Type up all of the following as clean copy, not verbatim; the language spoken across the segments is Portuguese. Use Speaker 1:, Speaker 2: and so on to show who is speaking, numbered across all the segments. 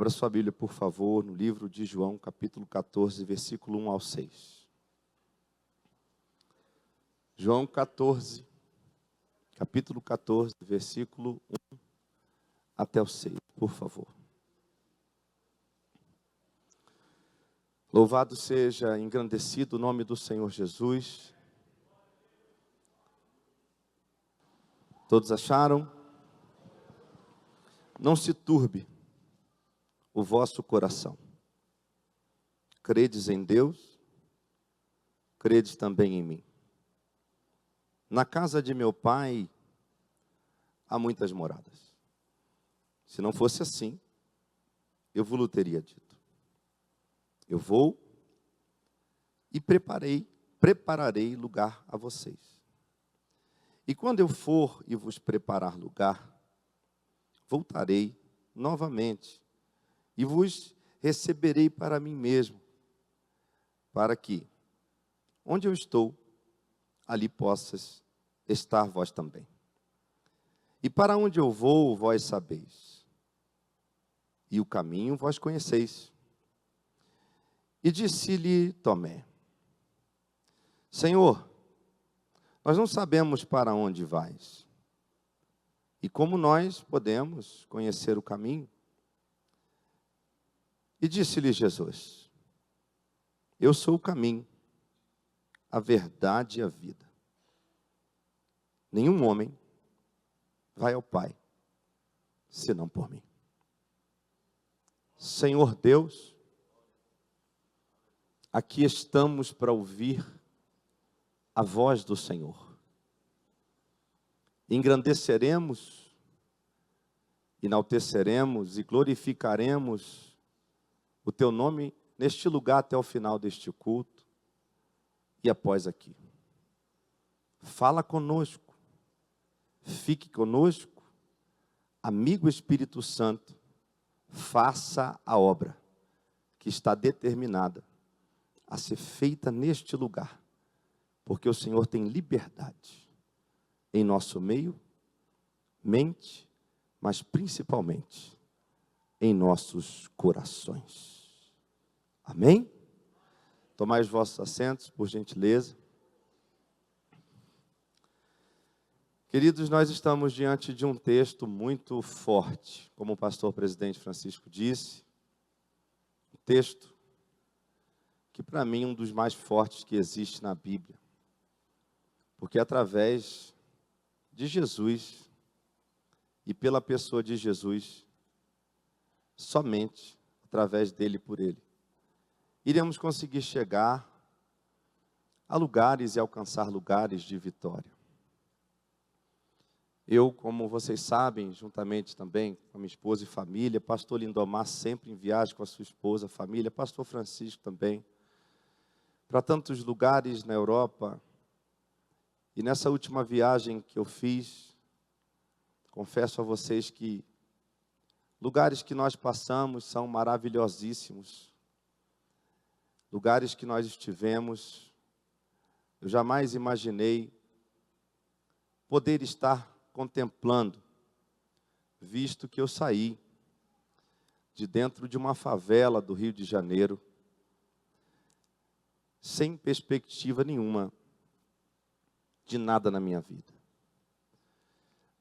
Speaker 1: Abra sua Bíblia, por favor, no livro de João, capítulo 14, versículo 1 ao 6. João 14, capítulo 14, versículo 1 até o 6, por favor. Louvado seja, engrandecido o nome do Senhor Jesus. Todos acharam? Não se turbe o vosso coração. Credes em Deus, credes também em mim. Na casa de meu pai há muitas moradas. Se não fosse assim, eu vos teria dito. Eu vou e prepararei lugar a vocês. E quando eu for e vos preparar lugar, voltarei novamente e vos receberei para mim mesmo, para que, onde eu estou, ali possas estar vós também. E para onde eu vou, vós sabeis, e o caminho vós conheceis. E disse-lhe Tomé: Senhor, nós não sabemos para onde vais, e como nós podemos conhecer o caminho? E disse-lhe Jesus: Eu sou o caminho, a verdade e a vida. Nenhum homem vai ao Pai, senão por mim. Senhor Deus, aqui estamos para ouvir a voz do Senhor. Engrandeceremos, enalteceremos e glorificaremos o teu nome neste lugar até o final deste culto e após aqui. Fala conosco, fique conosco, amigo Espírito Santo, faça a obra que está determinada a ser feita neste lugar, porque o Senhor tem liberdade em nosso meio, mente, mas principalmente em nossos corações. Amém? Tomai os vossos assentos, por gentileza. Queridos, nós estamos diante de um texto muito forte, como o pastor presidente Francisco disse, um texto que para mim é um dos mais fortes que existe na Bíblia, porque através de Jesus e pela pessoa de Jesus, somente através dele e por ele, iremos conseguir chegar a lugares e alcançar lugares de vitória. Eu, como vocês sabem, juntamente também com a minha esposa e família, pastor Lindomar sempre em viagem com a sua esposa, família, pastor Francisco também, para tantos lugares na Europa. E nessa última viagem que eu fiz, confesso a vocês que lugares que nós passamos são maravilhosíssimos. Lugares que nós estivemos, eu jamais imaginei poder estar contemplando, visto que eu saí de dentro de uma favela do Rio de Janeiro, sem perspectiva nenhuma de nada na minha vida.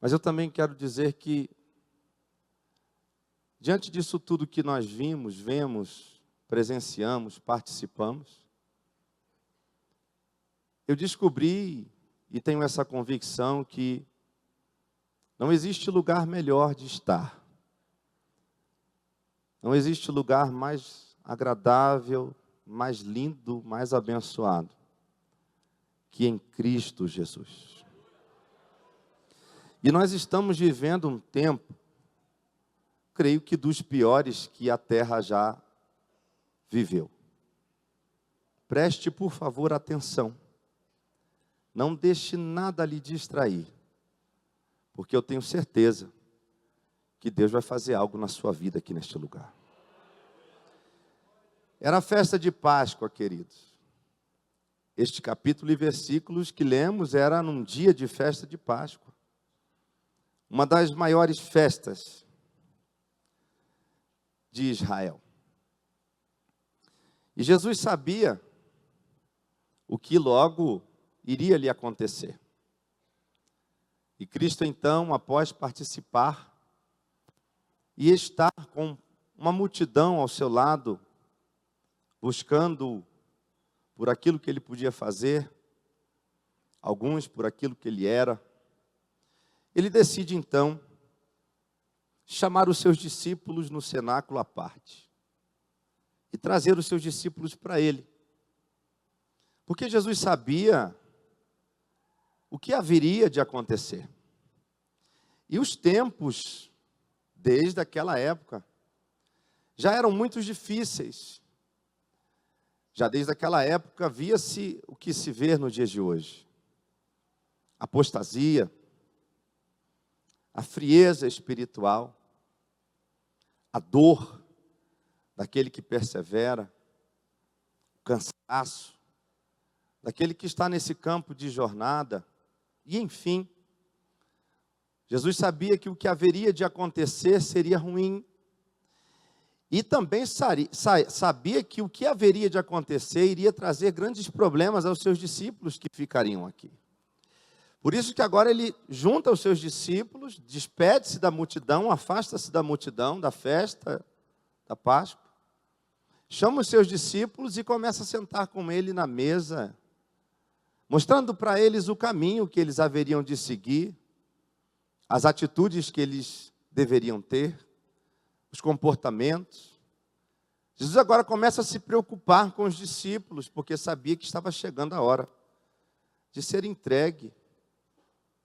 Speaker 1: Mas eu também quero dizer que, diante disso tudo que nós vemos, presenciamos, participamos, eu descobri e tenho essa convicção que não existe lugar melhor de estar. Não existe lugar mais agradável, mais lindo, mais abençoado que em Cristo Jesus. E nós estamos vivendo um tempo, creio que dos piores que a terra já viveu. Preste, por favor, atenção. Não deixe nada lhe distrair, porque eu tenho certeza que Deus vai fazer algo na sua vida aqui neste lugar. Era a festa de Páscoa, queridos. Este capítulo e versículos que lemos era num dia de festa de Páscoa. Uma das maiores festas de Israel. E Jesus sabia o que logo iria lhe acontecer. E Cristo, então, após participar e estar com uma multidão ao seu lado, buscando por aquilo que ele podia fazer, alguns por aquilo que ele era, ele decide, então, chamar os seus discípulos no cenáculo à parte e trazer os seus discípulos para ele. Porque Jesus sabia o que haveria de acontecer. E os tempos, desde aquela época, já eram muito difíceis. Já desde aquela época via-se o que se vê nos dias de hoje. Apostasia, a frieza espiritual, a dor daquele que persevera, o cansaço daquele que está nesse campo de jornada. E enfim, Jesus sabia que o que haveria de acontecer seria ruim. E também sabia que o que haveria de acontecer iria trazer grandes problemas aos seus discípulos que ficariam aqui. Por isso que agora ele junta os seus discípulos, despede-se da multidão, afasta-se da multidão, da festa da Páscoa, chama os seus discípulos e começa a sentar com ele na mesa, mostrando para eles o caminho que eles haveriam de seguir, as atitudes que eles deveriam ter, os comportamentos. Jesus agora começa a se preocupar com os discípulos, porque sabia que estava chegando a hora de ser entregue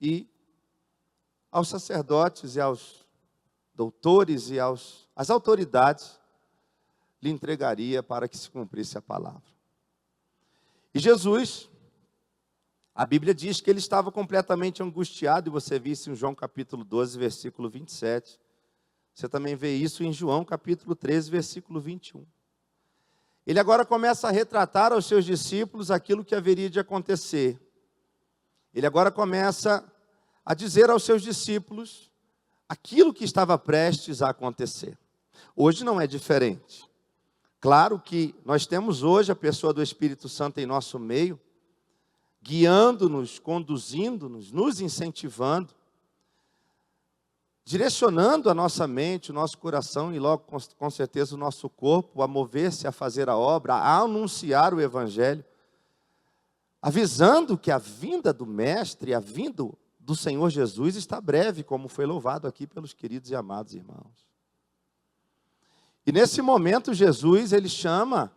Speaker 1: e aos sacerdotes e aos doutores e às autoridades lhe entregaria para que se cumprisse a palavra. E Jesus, a Bíblia diz que ele estava completamente angustiado, e você vê isso em João capítulo 12, versículo 27. Você também vê isso em João capítulo 13, versículo 21. Ele agora começa a retratar aos seus discípulos aquilo que haveria de acontecer. Ele agora começa a dizer aos seus discípulos aquilo que estava prestes a acontecer. Hoje não é diferente. Claro que nós temos hoje a pessoa do Espírito Santo em nosso meio, guiando-nos, conduzindo-nos, nos incentivando, direcionando a nossa mente, o nosso coração e logo com certeza o nosso corpo a mover-se, a fazer a obra, a anunciar o Evangelho, avisando que a vinda do Mestre, a vinda do Senhor Jesus está breve, como foi louvado aqui pelos queridos e amados irmãos. E nesse momento Jesus, ele chama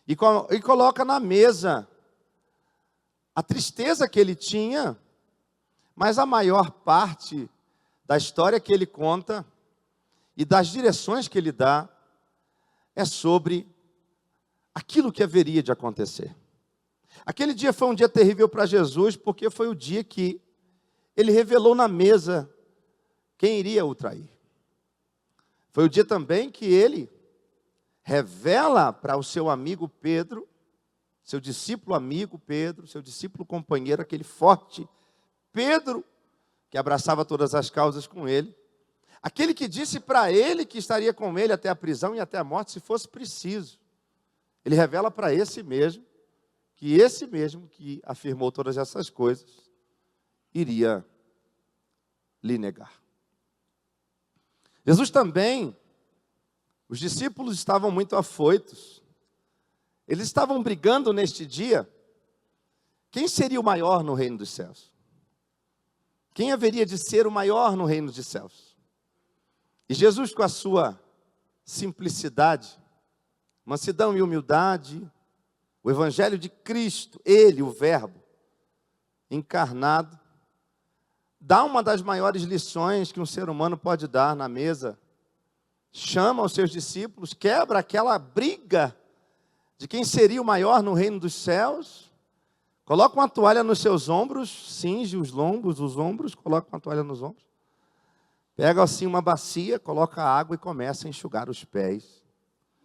Speaker 1: e coloca na mesa a tristeza que ele tinha, mas a maior parte da história que ele conta e das direções que ele dá é sobre aquilo que haveria de acontecer. Aquele dia foi um dia terrível para Jesus, porque foi o dia que ele revelou na mesa quem iria o trair. Foi o dia também que ele revela para o seu amigo Pedro, seu discípulo amigo Pedro, seu discípulo companheiro, aquele forte Pedro, que abraçava todas as causas com ele, aquele que disse para ele que estaria com ele até a prisão e até a morte, se fosse preciso. Ele revela para esse mesmo que afirmou todas essas coisas, iria lhe negar. Jesus também, os discípulos estavam muito afoitos, eles estavam brigando neste dia, quem seria o maior no reino dos céus? Quem haveria de ser o maior no reino dos céus? E Jesus, com a sua simplicidade, mansidão e humildade, o Evangelho de Cristo, ele, o Verbo, encarnado, dá uma das maiores lições que um ser humano pode dar na mesa. Chama os seus discípulos, quebra aquela briga de quem seria o maior no reino dos céus, coloca uma toalha nos seus ombros, cinge os ombros, coloca uma toalha nos ombros, pega assim uma bacia, coloca água e começa a enxugar os pés,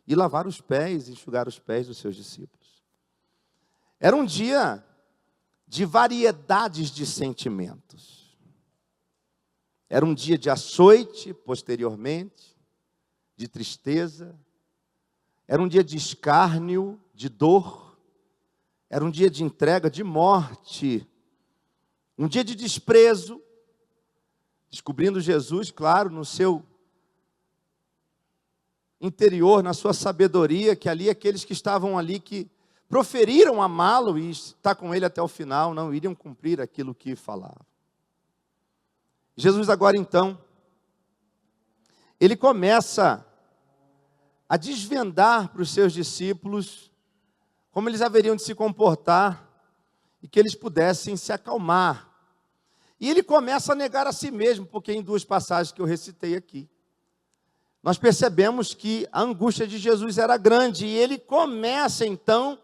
Speaker 1: e lavar os pés, enxugar os pés dos seus discípulos. Era um dia de variedades de sentimentos. Era um dia de açoite, posteriormente, de tristeza, era um dia de escárnio, de dor, era um dia de entrega, de morte, um dia de desprezo, descobrindo Jesus, claro, no seu interior, na sua sabedoria, que ali aqueles que estavam ali, que proferiram amá-lo e estar com ele até o final, não iriam cumprir aquilo que falava. Jesus agora então, ele começa a desvendar para os seus discípulos como eles haveriam de se comportar e que eles pudessem se acalmar. E ele começa a negar a si mesmo, porque em duas passagens que eu recitei aqui, nós percebemos que a angústia de Jesus era grande, e ele começa então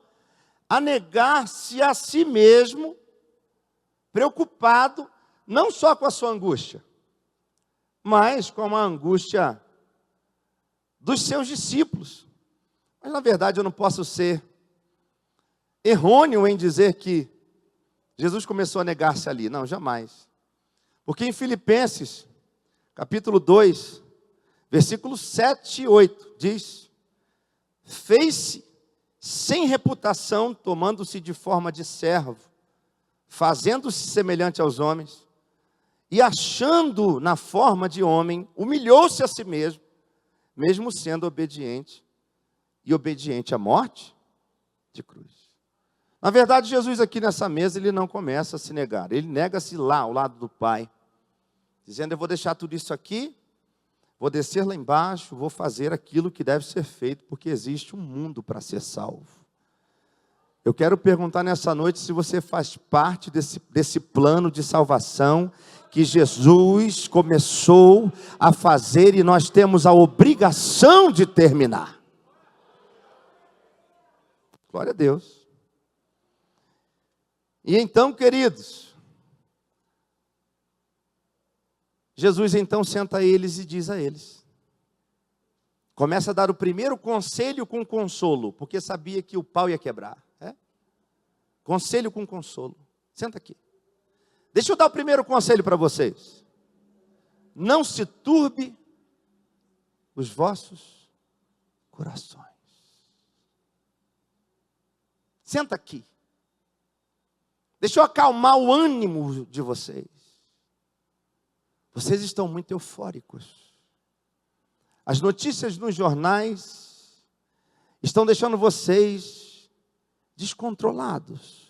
Speaker 1: a negar-se a si mesmo, preocupado não só com a sua angústia, mas com a angústia dos seus discípulos. Mas na verdade eu não posso ser errôneo em dizer que Jesus começou a negar-se ali. Não, jamais. Porque em Filipenses, capítulo 2, versículos 7 e 8, diz: fez-se sem reputação, tomando-se de forma de servo, fazendo-se semelhante aos homens, e achando na forma de homem, humilhou-se a si mesmo, mesmo sendo obediente, e obediente à morte de cruz. Na verdade, Jesus aqui nessa mesa, ele não começa a se negar, ele nega-se lá, ao lado do Pai, dizendo: eu vou deixar tudo isso aqui, vou descer lá embaixo, vou fazer aquilo que deve ser feito, porque existe um mundo para ser salvo. Eu quero perguntar nessa noite se você faz parte desse plano de salvação que Jesus começou a fazer e nós temos a obrigação de terminar. Glória a Deus. E então, queridos, Jesus então senta eles e diz a eles, começa a dar o primeiro conselho com consolo, porque sabia que o pau ia quebrar. Conselho com consolo. Senta aqui. Deixa eu dar o primeiro conselho para vocês. Não se turbe os vossos corações. Senta aqui. Deixa eu acalmar o ânimo de vocês. Vocês estão muito eufóricos. As notícias nos jornais estão deixando vocês descontrolados.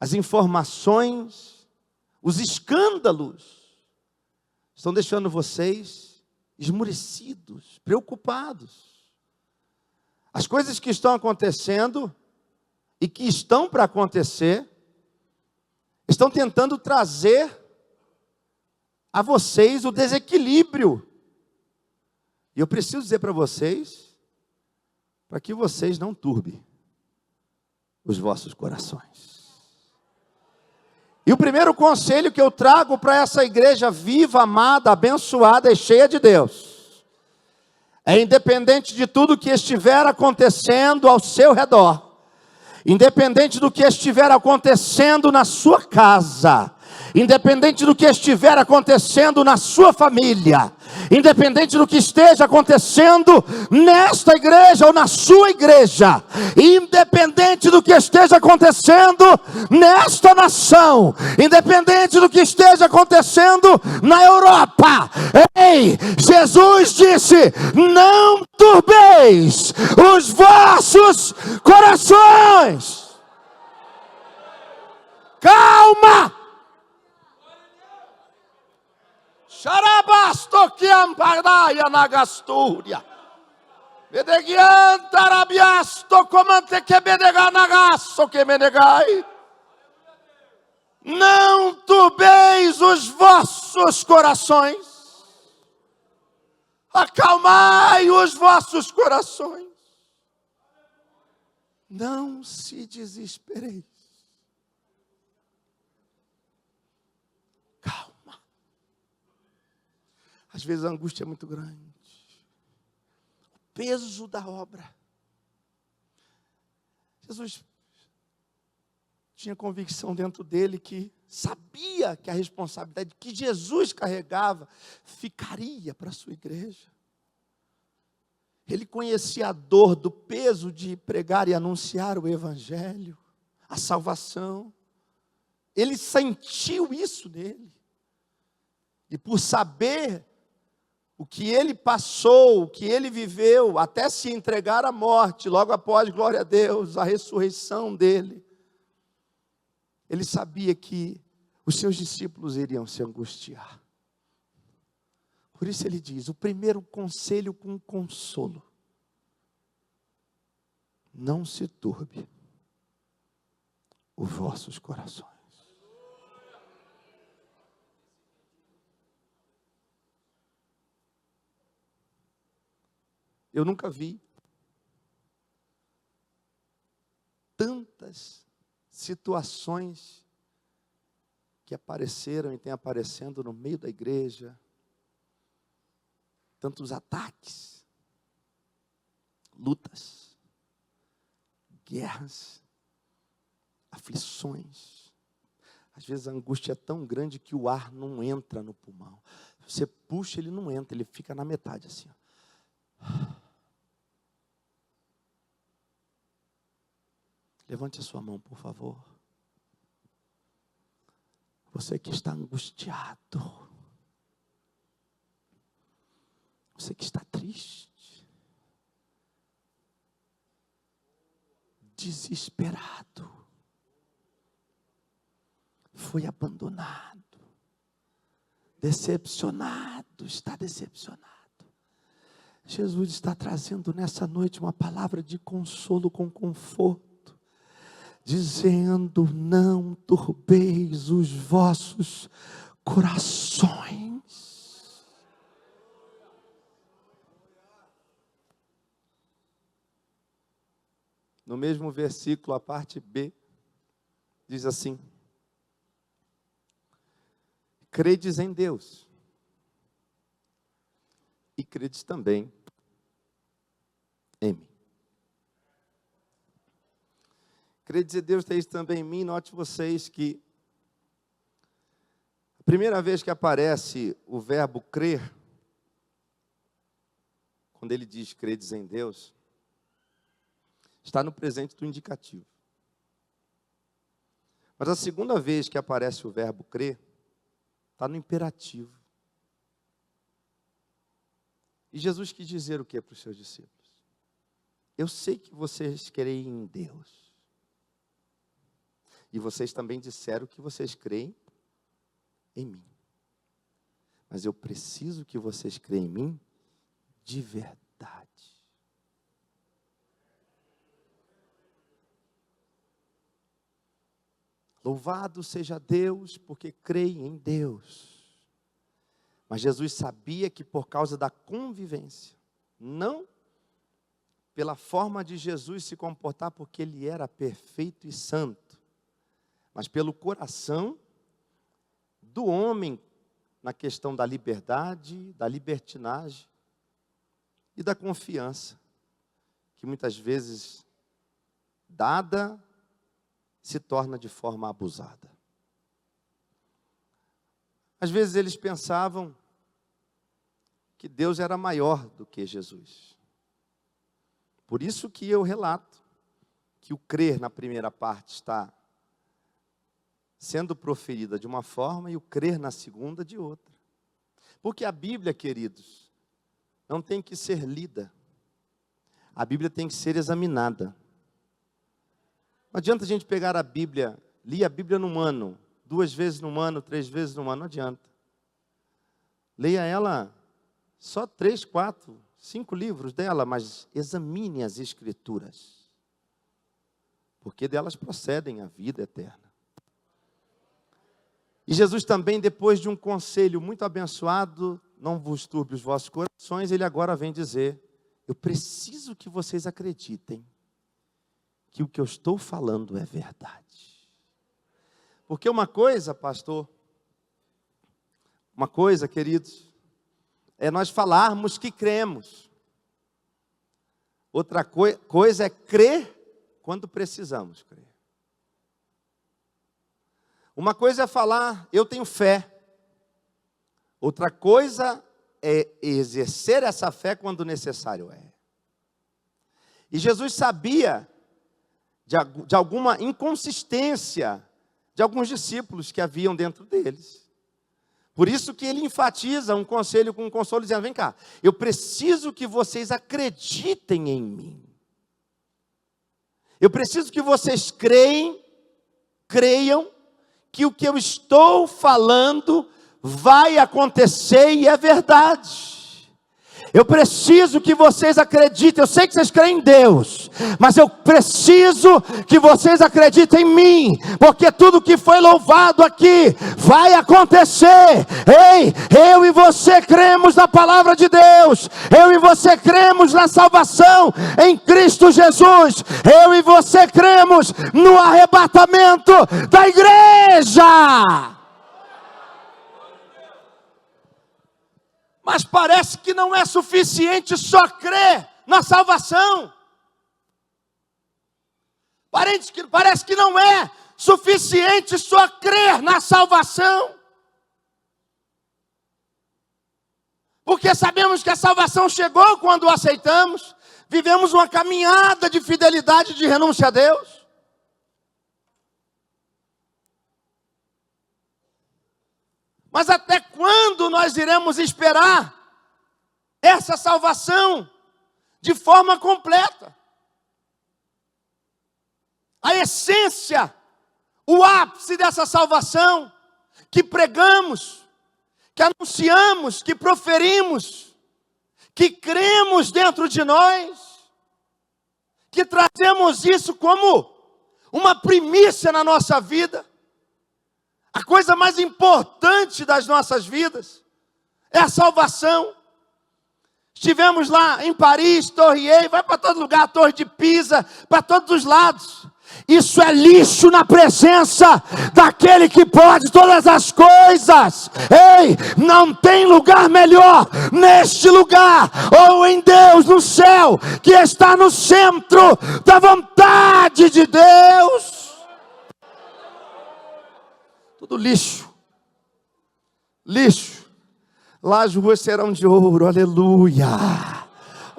Speaker 1: As informações, os escândalos, estão deixando vocês esmurecidos, preocupados. As coisas que estão acontecendo e que estão para acontecer, estão tentando trazer a vocês o desequilíbrio. E eu preciso dizer para vocês, para que vocês não turbem os vossos corações. E o primeiro conselho que eu trago para essa igreja viva, amada, abençoada e cheia de Deus, é independente de tudo que estiver acontecendo ao seu redor, independente do que estiver acontecendo na sua casa, independente do que estiver acontecendo na sua família, independente do que esteja acontecendo nesta igreja ou na sua igreja, independente do que esteja acontecendo nesta nação, independente do que esteja acontecendo na Europa, ei, Jesus disse: não turbeis os vossos corações. Calma! Xarabasto que amparaia na gastúria. Bedegianta arabiasto comante que bedega nagaço que menegai. Não turbeis os vossos corações. Acalmai os vossos corações. Não se desespereis. Às vezes a angústia é muito grande. O peso da obra. Jesus tinha convicção dentro dele que sabia que a responsabilidade que Jesus carregava ficaria para a sua igreja. Ele conhecia a dor do peso de pregar e anunciar o Evangelho, a salvação. Ele sentiu isso nele. E por saber o que ele passou, o que ele viveu, até se entregar à morte, logo após, glória a Deus, a ressurreição dele, ele sabia que os seus discípulos iriam se angustiar. Por isso ele diz, o primeiro conselho com consolo: não se turbe os vossos corações. Eu nunca vi tantas situações que apareceram e têm aparecendo no meio da igreja, tantos ataques, lutas, guerras, aflições. Às vezes a angústia é tão grande que o ar não entra no pulmão. Você puxa, ele não entra, ele fica na metade assim, ó. Levante a sua mão, por favor. Você que está angustiado. Você que está triste. Desesperado. Foi abandonado. Decepcionado. Está decepcionado. Jesus está trazendo nessa noite uma palavra de consolo com conforto, dizendo: não turbeis os vossos corações. No mesmo versículo, a parte B, diz assim: credes em Deus, e credes também em mim. Credes em Deus, credes também em mim. Note vocês que a primeira vez que aparece o verbo crer, quando ele diz credes em Deus, está no presente do indicativo. Mas a segunda vez que aparece o verbo crer, está no imperativo. E Jesus quis dizer o que para os seus discípulos? Eu sei que vocês creem em Deus. E vocês também disseram que vocês creem em mim. Mas eu preciso que vocês creem em mim de verdade. Louvado seja Deus, porque creem em Deus. Mas Jesus sabia que por causa da convivência, não pela forma de Jesus se comportar, porque ele era perfeito e santo, mas pelo coração do homem na questão da liberdade, da libertinagem e da confiança, que muitas vezes, dada, se torna de forma abusada. Às vezes eles pensavam que Deus era maior do que Jesus. Por isso que eu relato que o crer na primeira parte está sendo proferida de uma forma e o crer na segunda de outra. Porque a Bíblia, queridos, não tem que ser lida. A Bíblia tem que ser examinada. Não adianta a gente pegar a Bíblia, ler a Bíblia num ano, 2 vezes num ano, 3 vezes num ano, não adianta. Leia ela só 3, 4, 5 livros dela, mas examine as Escrituras. Porque delas procedem a vida eterna. E Jesus também, depois de um conselho muito abençoado, não vos turbe os vossos corações, ele agora vem dizer: eu preciso que vocês acreditem que o que eu estou falando é verdade. Porque uma coisa, pastor, uma coisa, queridos, é nós falarmos que cremos. Outra coisa é crer quando precisamos crer. Uma coisa é falar, eu tenho fé. Outra coisa é exercer essa fé quando necessário é. E Jesus sabia de alguma inconsistência de alguns discípulos que haviam dentro deles. Por isso que ele enfatiza um conselho com um consolo, dizendo: vem cá, eu preciso que vocês acreditem em mim. Eu preciso que vocês creiam que o que eu estou falando vai acontecer e é verdade. Eu preciso que vocês acreditem. Eu sei que vocês creem em Deus, mas eu preciso que vocês acreditem em mim, porque tudo que foi louvado aqui vai acontecer. Ei, eu e você cremos na palavra de Deus. Eu e você cremos na salvação em Cristo Jesus. Eu e você cremos no arrebatamento da igreja. Mas parece que não é suficiente só crer na salvação. Parece que não é suficiente só crer na salvação. Porque sabemos que a salvação chegou quando o aceitamos. Vivemos uma caminhada de fidelidade, de renúncia a Deus. Mas até quando nós iremos esperar essa salvação de forma completa? A essência, o ápice dessa salvação que pregamos, que anunciamos, que proferimos, que cremos dentro de nós, que trazemos isso como uma primícia na nossa vida. A coisa mais importante das nossas vidas é a salvação. Estivemos lá em Paris, Torre Eiffel, vai para todo lugar, Torre de Pisa, para todos os lados. Isso é lixo na presença daquele que pode todas as coisas. Ei, não tem lugar melhor neste lugar, ou em Deus no céu, que está no centro da vontade de Deus. Tudo lixo. Lixo. Lá as ruas serão de ouro, aleluia.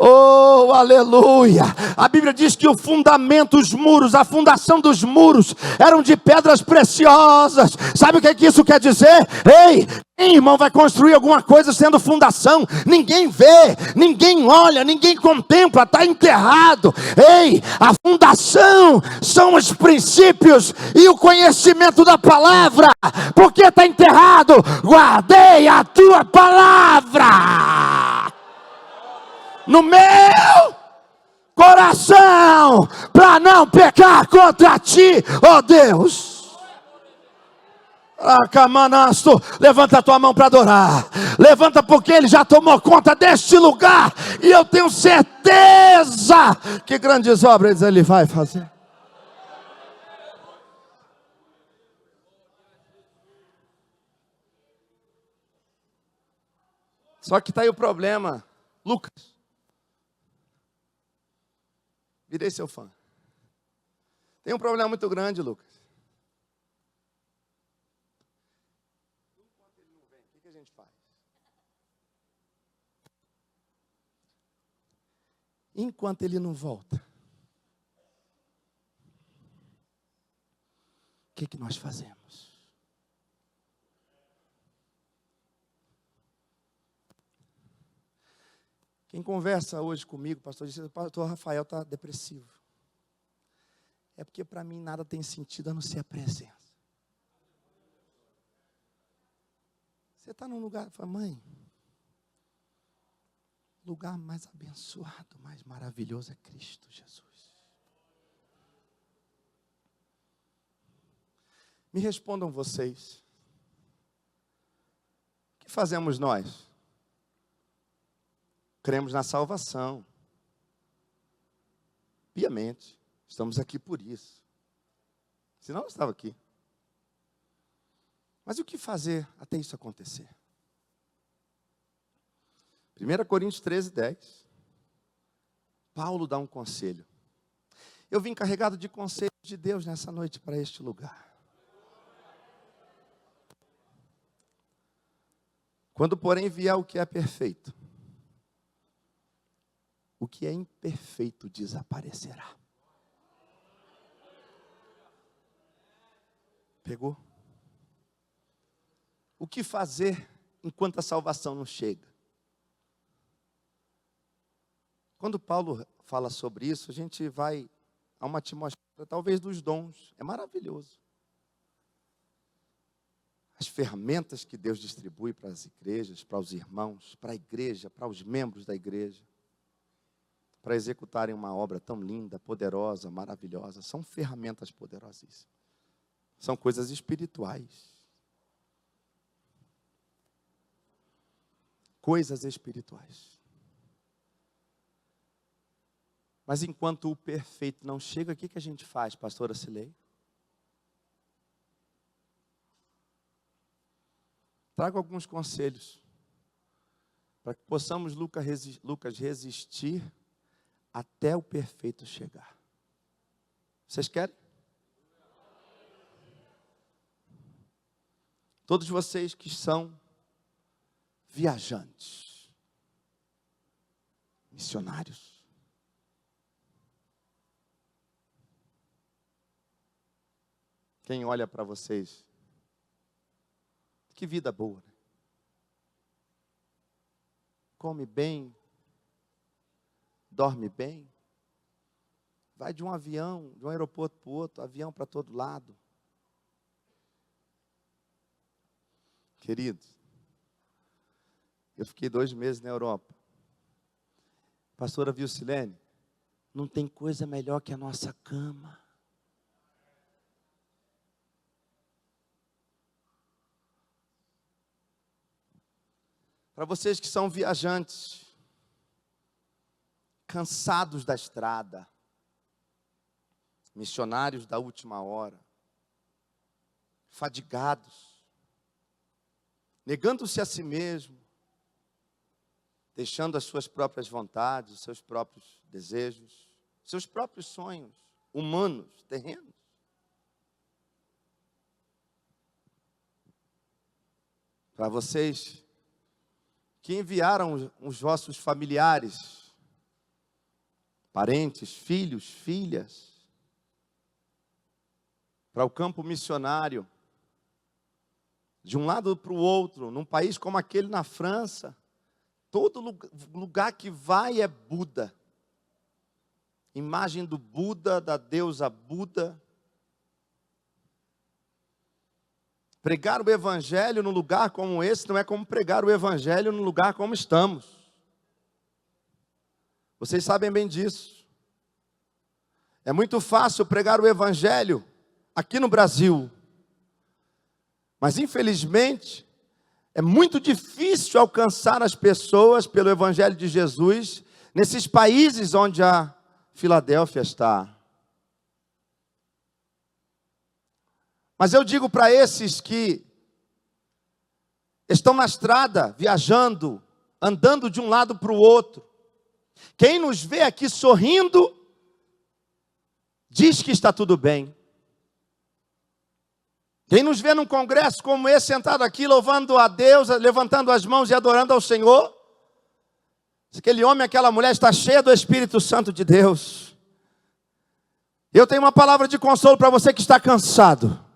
Speaker 1: Oh, aleluia. A Bíblia diz que o fundamento, os muros, a fundação dos muros eram de pedras preciosas. Sabe o que isso quer dizer? Ei, quem, irmão, vai construir alguma coisa sendo fundação? Ninguém vê, ninguém olha, ninguém contempla, está enterrado. Ei, a fundação são os princípios e o conhecimento da palavra. Por que está enterrado? Guardei a tua palavra no meu coração, para não pecar contra ti, ó Deus. Camanasto, levanta a tua mão para adorar. Levanta, porque Ele já tomou conta deste lugar, e eu tenho certeza que grandes obras Ele vai fazer. Só que está aí o problema, Lucas. Virei seu fã. Tem um problema muito grande, Lucas. Enquanto ele não vem, o que a gente faz? Enquanto ele não volta, o que nós fazemos? Quem conversa hoje comigo, pastor, disse: o pastor Rafael está depressivo. É porque para mim nada tem sentido a não ser a presença. Você está num lugar, fala: mãe, o lugar mais abençoado, mais maravilhoso é Cristo Jesus. Me respondam vocês. O que fazemos nós? Cremos na salvação. Piamente. Estamos aqui por isso. Senão eu não estava aqui. Mas e o que fazer até isso acontecer? 1 Coríntios 13:10. Paulo dá um conselho. Eu vim carregado de conselhos de Deus nessa noite para este lugar. Quando, porém, vier o que é perfeito, o que é imperfeito desaparecerá. Pegou? O que fazer enquanto a salvação não chega? Quando Paulo fala sobre isso, a gente vai a uma atmosfera talvez dos dons. É maravilhoso. As ferramentas que Deus distribui para as igrejas, para os irmãos, para a igreja, para os membros da igreja, para executarem uma obra tão linda, poderosa, maravilhosa, são ferramentas poderosíssimas. São coisas espirituais. Coisas espirituais. Mas enquanto o perfeito não chega, o que a gente faz, pastora Cilei? Trago alguns conselhos para que possamos, Lucas, resistir até o perfeito chegar. Vocês querem? Todos vocês que são viajantes, missionários, quem olha para vocês, que vida boa, né? Come bem, dorme bem, vai de um avião, de um aeroporto para o outro, avião para todo lado. Queridos, eu fiquei 2 meses na Europa. Pastora Vilcilene, não tem coisa melhor que a nossa cama. Para vocês que são viajantes, cansados da estrada, missionários da última hora, fadigados, negando-se a si mesmo, deixando as suas próprias vontades, os seus próprios desejos, seus próprios sonhos humanos, terrenos. Para vocês que enviaram os vossos familiares, parentes, filhos, filhas, para o campo missionário, de um lado para o outro, num país como aquele na França, todo lugar que vai é Buda. Imagem do Buda, da deusa Buda. Pregar o evangelho num lugar como esse não é como pregar o evangelho num lugar como estamos. Vocês sabem bem disso. É muito fácil pregar o evangelho aqui no Brasil. Mas infelizmente, é muito difícil alcançar as pessoas pelo evangelho de Jesus nesses países onde a Filadélfia está. Mas eu digo para esses que estão na estrada, viajando, andando de um lado para o outro, quem nos vê aqui sorrindo, diz que está tudo bem. Quem nos vê num congresso como esse, sentado aqui, louvando a Deus, levantando as mãos e adorando ao Senhor, aquele homem, aquela mulher está cheia do Espírito Santo de Deus. Eu tenho uma palavra de consolo para você que está cansado.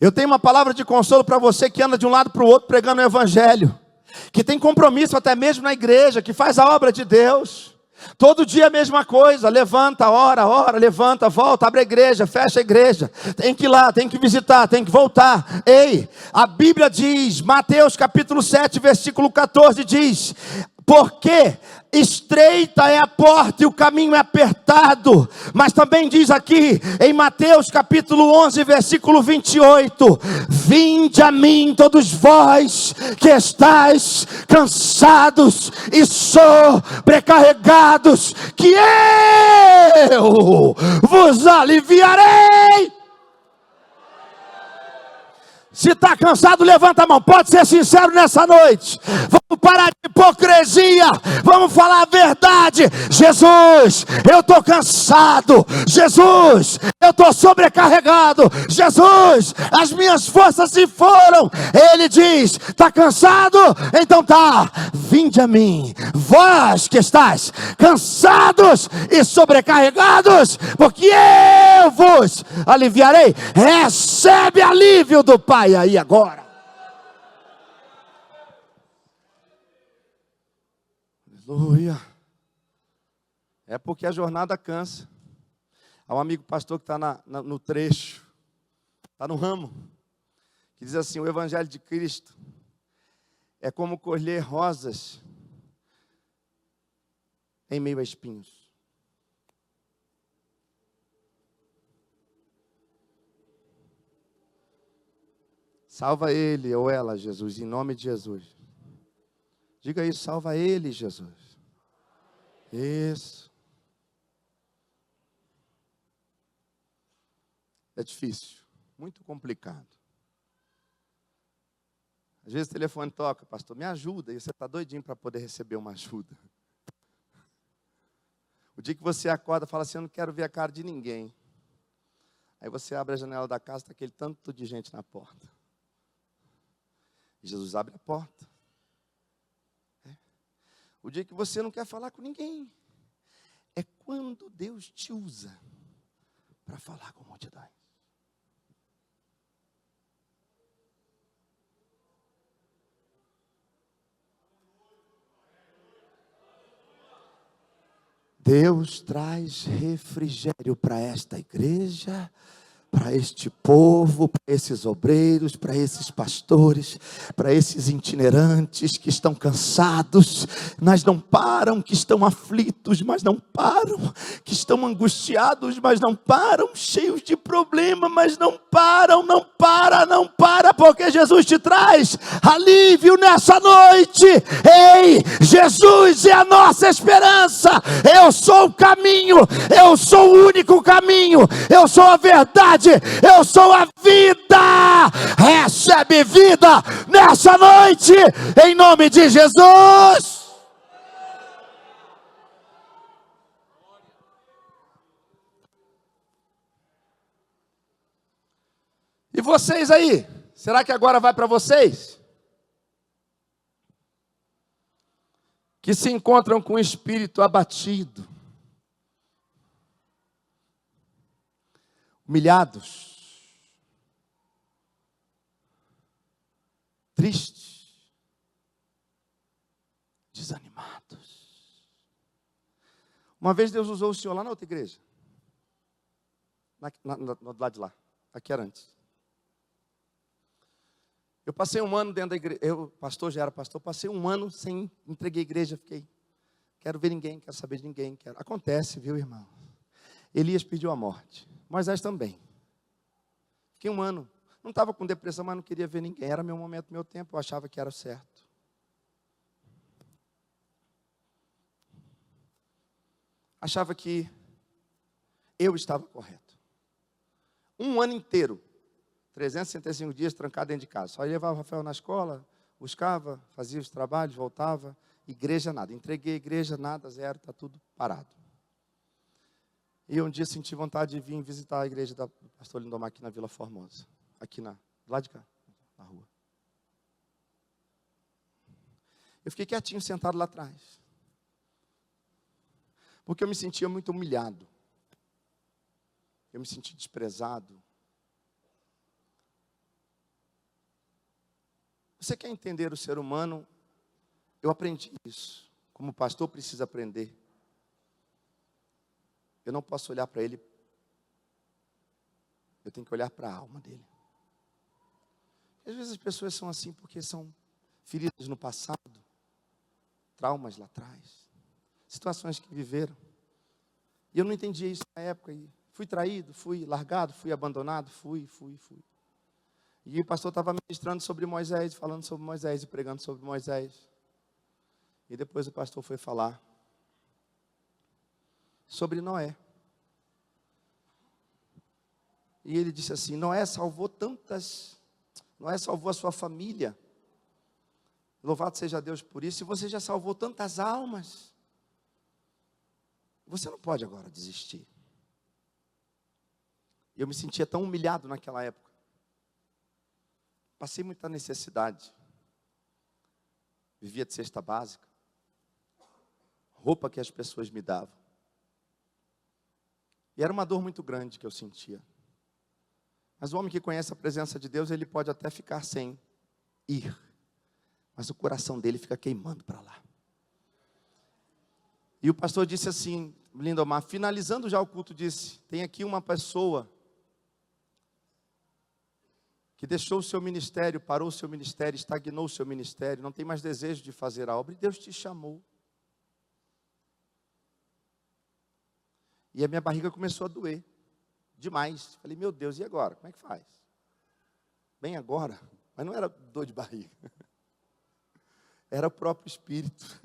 Speaker 1: Eu tenho uma palavra de consolo para você que anda de um lado para o outro pregando o evangelho, que tem compromisso até mesmo na igreja, que faz a obra de Deus. Todo dia a mesma coisa, levanta, ora, levanta, volta, abre a igreja, fecha a igreja, tem que ir lá, tem que visitar, tem que voltar. Ei, a Bíblia diz, Mateus capítulo 7, versículo 14 diz, porque estreita é a porta e o caminho é apertado, mas também diz aqui, em Mateus capítulo 11, versículo 28, vinde a mim todos vós que estáis cansados e sobrecarregados, que eu vos aliviarei. Se está cansado, levanta a mão, pode ser sincero nessa noite. Parar de hipocrisia, vamos falar a verdade. Jesus, eu estou cansado. Jesus, eu estou sobrecarregado. Jesus, as minhas forças se foram. Ele diz: está cansado? Então tá, vinde a mim, vós que estáis cansados e sobrecarregados, porque eu vos aliviarei. Recebe alívio do Pai aí agora. Aleluia. É porque a jornada cansa. Há um amigo pastor que está no trecho, está no ramo, que diz assim: o Evangelho de Cristo é como colher rosas em meio a espinhos. Salva ele ou ela, Jesus, em nome de Jesus. Diga isso: salva ele, Jesus. Isso. É difícil, muito complicado. Às vezes o telefone toca: pastor, me ajuda. E você está doidinho para poder receber uma ajuda. O dia que você acorda e fala assim: eu não quero ver a cara de ninguém. Aí você abre a janela da casa, está aquele tanto de gente na porta. E Jesus abre a porta. O dia que você não quer falar com ninguém, é quando Deus te usa para falar com multidões. Deus traz refrigério para esta igreja, para este povo, para esses obreiros, para esses pastores, para esses itinerantes que estão cansados, mas não param, que estão aflitos, mas não param, que estão angustiados, mas não param, cheios de problema, mas não param, não para, porque Jesus te traz alívio nessa noite. Ei, Jesus é a nossa esperança. Eu sou o caminho, eu sou o único caminho, eu sou a verdade, eu sou a vida. Recebe vida nessa noite, em nome de Jesus. E vocês aí? Será que agora vai para vocês? Que se encontram com o espírito abatido, humilhados, tristes, desanimados. Uma vez Deus usou o senhor lá na outra igreja, do lado de lá, aqui era antes. Eu passei um ano dentro da igreja, já era pastor, passei um ano sem, entreguei a igreja, fiquei, quero ver ninguém, quero saber de ninguém, acontece, viu, irmão? Elias pediu a morte, Moisés também. Fiquei um ano, não estava com depressão, mas não queria ver ninguém, era meu momento, meu tempo, eu achava que era certo. Achava que eu estava correto. Um ano inteiro, 365 dias trancado dentro de casa. Só levava o Rafael na escola, buscava, fazia os trabalhos, voltava. Igreja nada. Entreguei a igreja, nada, zero, está tudo parado. E um dia senti vontade de vir visitar a igreja do pastor Lindomar aqui na Vila Formosa. Aqui do lado de cá, na rua. Eu fiquei quietinho, sentado lá atrás. Porque eu me sentia muito humilhado. Eu me senti desprezado. Você quer entender o ser humano? Eu aprendi isso. Como pastor, precisa aprender. Eu não posso olhar para ele. Eu tenho que olhar para a alma dele. Às vezes as pessoas são assim porque são feridas no passado. Traumas lá atrás. Situações que viveram. E eu não entendia isso na época. E fui traído, fui largado, fui abandonado, fui. E o pastor estava ministrando sobre Moisés, falando sobre Moisés e pregando sobre Moisés. E depois o pastor foi falar sobre Noé. E ele disse assim: Noé salvou a sua família. Louvado seja Deus por isso. E você já salvou tantas almas. Você não pode agora desistir. Eu me sentia tão humilhado naquela época. Passei muita necessidade. Vivia de cesta básica. Roupa que as pessoas me davam. E era uma dor muito grande que eu sentia. Mas o homem que conhece a presença de Deus, ele pode até ficar sem ir. Mas o coração dele fica queimando para lá. E o pastor disse assim, Lindomar, finalizando já o culto, disse, tem aqui uma pessoa que deixou o seu ministério, parou o seu ministério, estagnou o seu ministério, não tem mais desejo de fazer a obra, e Deus te chamou. E a minha barriga começou a doer, demais. Falei, meu Deus, e agora? Como é que faz? Bem agora, mas não era dor de barriga. Era o próprio Espírito.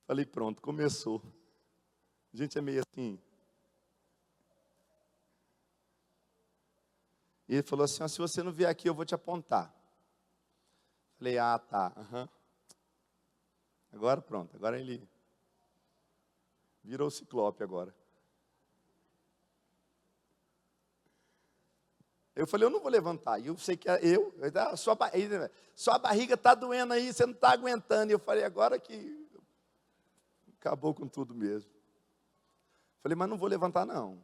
Speaker 1: Falei, pronto, começou. A gente é meio assim. E ele falou assim, ó, se você não vier aqui, eu vou te apontar. Falei, ah, tá. Uhum. Agora pronto, agora ele virou ciclope agora. Eu falei, eu não vou levantar. E eu sei que sua barriga está doendo aí, você não está aguentando. E eu falei, agora que acabou com tudo mesmo. Falei, mas não vou levantar não.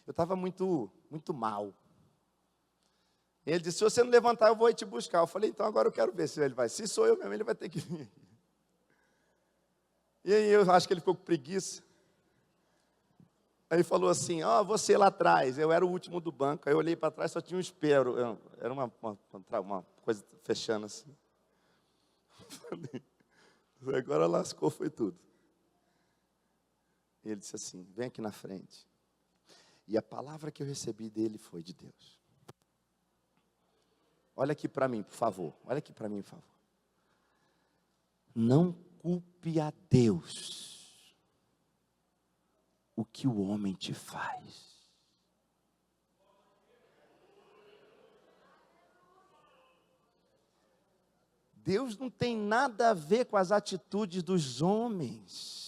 Speaker 1: Eu estava muito mal. Ele disse, se você não levantar, eu vou ir te buscar. Eu falei, então agora eu quero ver se ele vai. Se sou eu mesmo, ele vai ter que vir. E aí eu acho que ele ficou com preguiça. Aí ele falou assim, ó, você lá atrás. Eu era o último do banco. Aí eu olhei para trás, só tinha um espelho. Era uma coisa fechando assim. Falei, agora lascou, foi tudo. E ele disse assim, vem aqui na frente. E a palavra que eu recebi dele foi de Deus. Olha aqui para mim, por favor. Olha aqui para mim, por favor. Não culpe a Deus o que o homem te faz. Deus não tem nada a ver com as atitudes dos homens.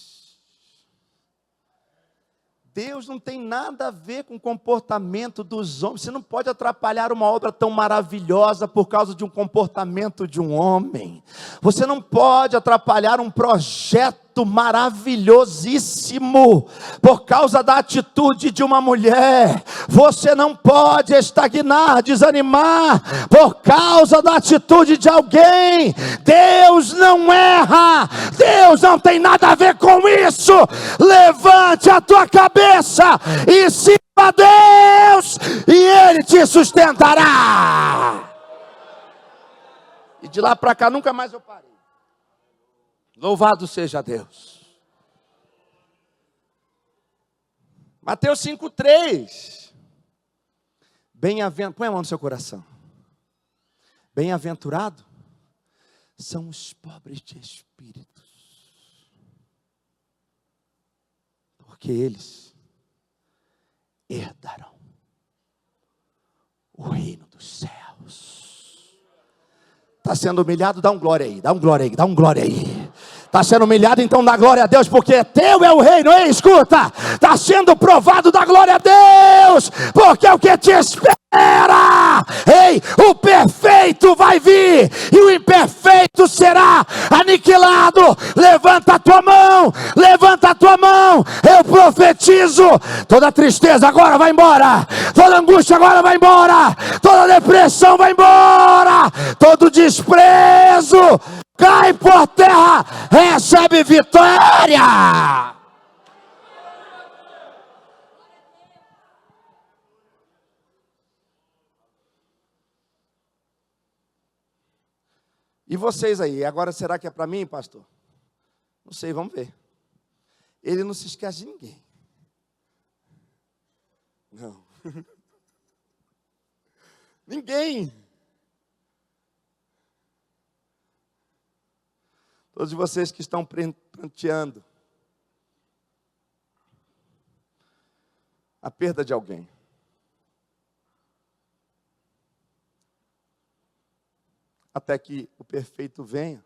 Speaker 1: Deus não tem nada a ver com o comportamento dos homens. Você não pode atrapalhar uma obra tão maravilhosa por causa de um comportamento de um homem. Você não pode atrapalhar um projeto maravilhosíssimo por causa da atitude de uma mulher. Você não pode estagnar, desanimar por causa da atitude de alguém. Deus não erra. Deus não tem nada a ver com isso. Levante a tua cabeça e sirva a Deus, e Ele te sustentará. E de lá para cá nunca mais eu parei. Louvado seja Deus. Mateus 5:3. Bem-aventurado, põe a mão no seu coração. Bem-aventurado são os pobres de espírito, porque eles herdarão o reino dos céus. Está sendo humilhado? Dá um glória aí, dá um glória aí, dá um glória aí. Está sendo humilhado, então dá glória a Deus, porque teu é o reino. Ei, escuta, está sendo provado da glória a Deus, porque é o que te espera. Ei, o perfeito vai vir e o imperfeito será aniquilado. Levanta a tua mão, levanta a tua mão. Eu profetizo, toda tristeza agora vai embora, toda angústia agora vai embora, toda depressão vai embora, todo desprezo cai por terra, recebe vitória. E vocês aí, agora será que é para mim, pastor? Não sei, vamos ver. Ele não se esquece de ninguém. Não. Ninguém. Todos vocês que estão pranteando a perda de alguém. até que o perfeito venha,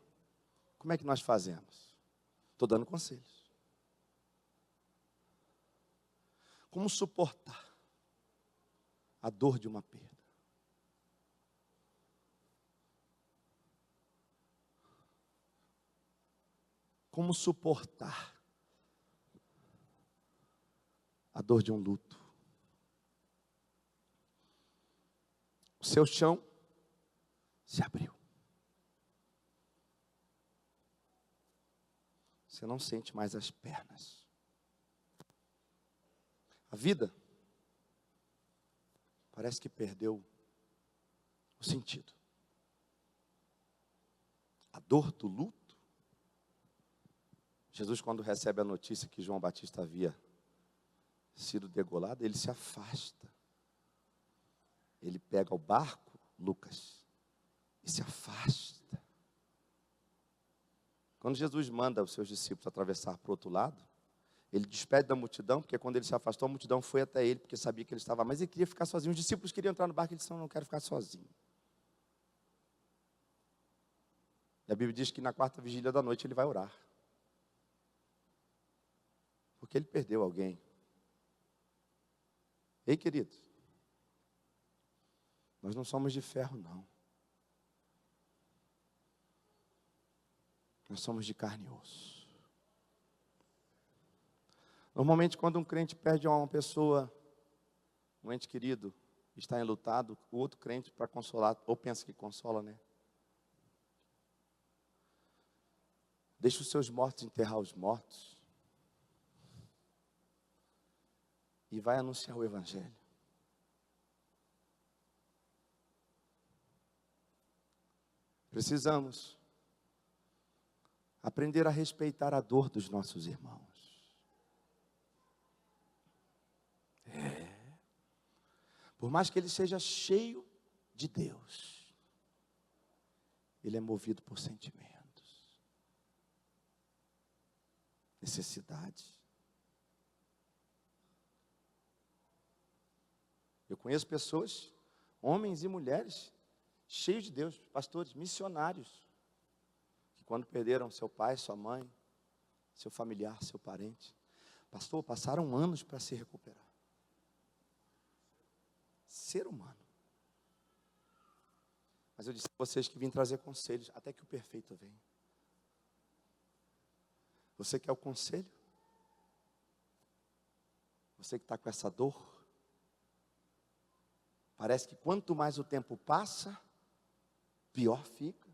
Speaker 1: como é que nós fazemos? Estou dando conselhos. Como suportar a dor de uma perda? Como suportar a dor de um luto? O seu chão se abriu. Você não sente mais as pernas. A vida parece que perdeu o sentido. A dor do luto. Jesus, quando recebe a notícia que João Batista havia sido degolado, ele se afasta. Ele pega o barco, Lucas, e se afasta. Quando Jesus manda os seus discípulos atravessar para o outro lado, ele despede da multidão, porque quando ele se afastou, a multidão foi até ele, porque sabia que ele estava, mas ele queria ficar sozinho. Os discípulos queriam entrar no barco, ele disse, não quero ficar sozinho. E a Bíblia diz que na quarta vigília da noite ele vai orar. Porque ele perdeu alguém. Ei, queridos, nós não somos de ferro, não. Nós somos de carne e osso. Normalmente, quando um crente perde uma pessoa, um ente querido, está enlutado, o outro crente, para consolar, ou pensa que consola, né? Deixa os seus mortos enterrar os mortos. E vai anunciar o Evangelho. Precisamos aprender a respeitar a dor dos nossos irmãos. Por mais que ele seja cheio de Deus, ele é movido por sentimentos, necessidades. Eu conheço pessoas, homens e mulheres, cheios de Deus, pastores, missionários, que quando perderam seu pai, sua mãe, seu familiar, seu parente, pastor, passaram anos para se recuperar. Ser humano. Mas eu disse a vocês que vim trazer conselhos, até que o perfeito venha. Você quer o conselho? Você que está com essa dor? Parece que quanto mais o tempo passa, pior fica.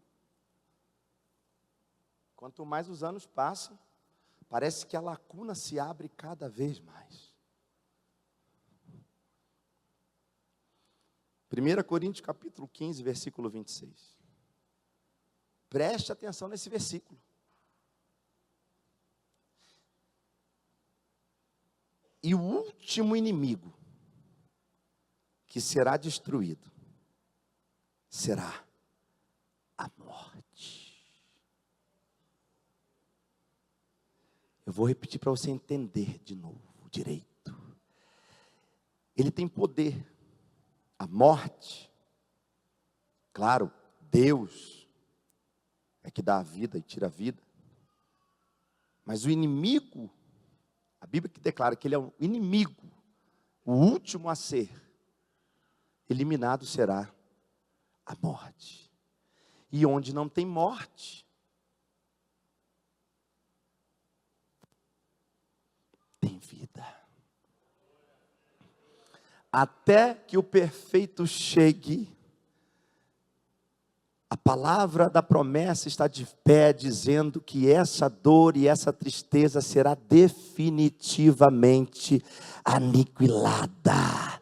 Speaker 1: Quanto mais os anos passam, parece que a lacuna se abre cada vez mais. 1 Coríntios capítulo 15, versículo 26. Preste atenção nesse versículo. E o último inimigo que será destruído será a morte. Eu vou repetir para você entender de novo, direito. Ele tem poder. A morte, claro, Deus é que dá a vida e tira a vida. Mas o inimigo, a Bíblia que declara que ele é o inimigo, o último a ser eliminado será a morte. E onde não tem morte, tem vida. Até que o perfeito chegue, a palavra da promessa está de pé, dizendo que essa dor e essa tristeza será definitivamente aniquilada,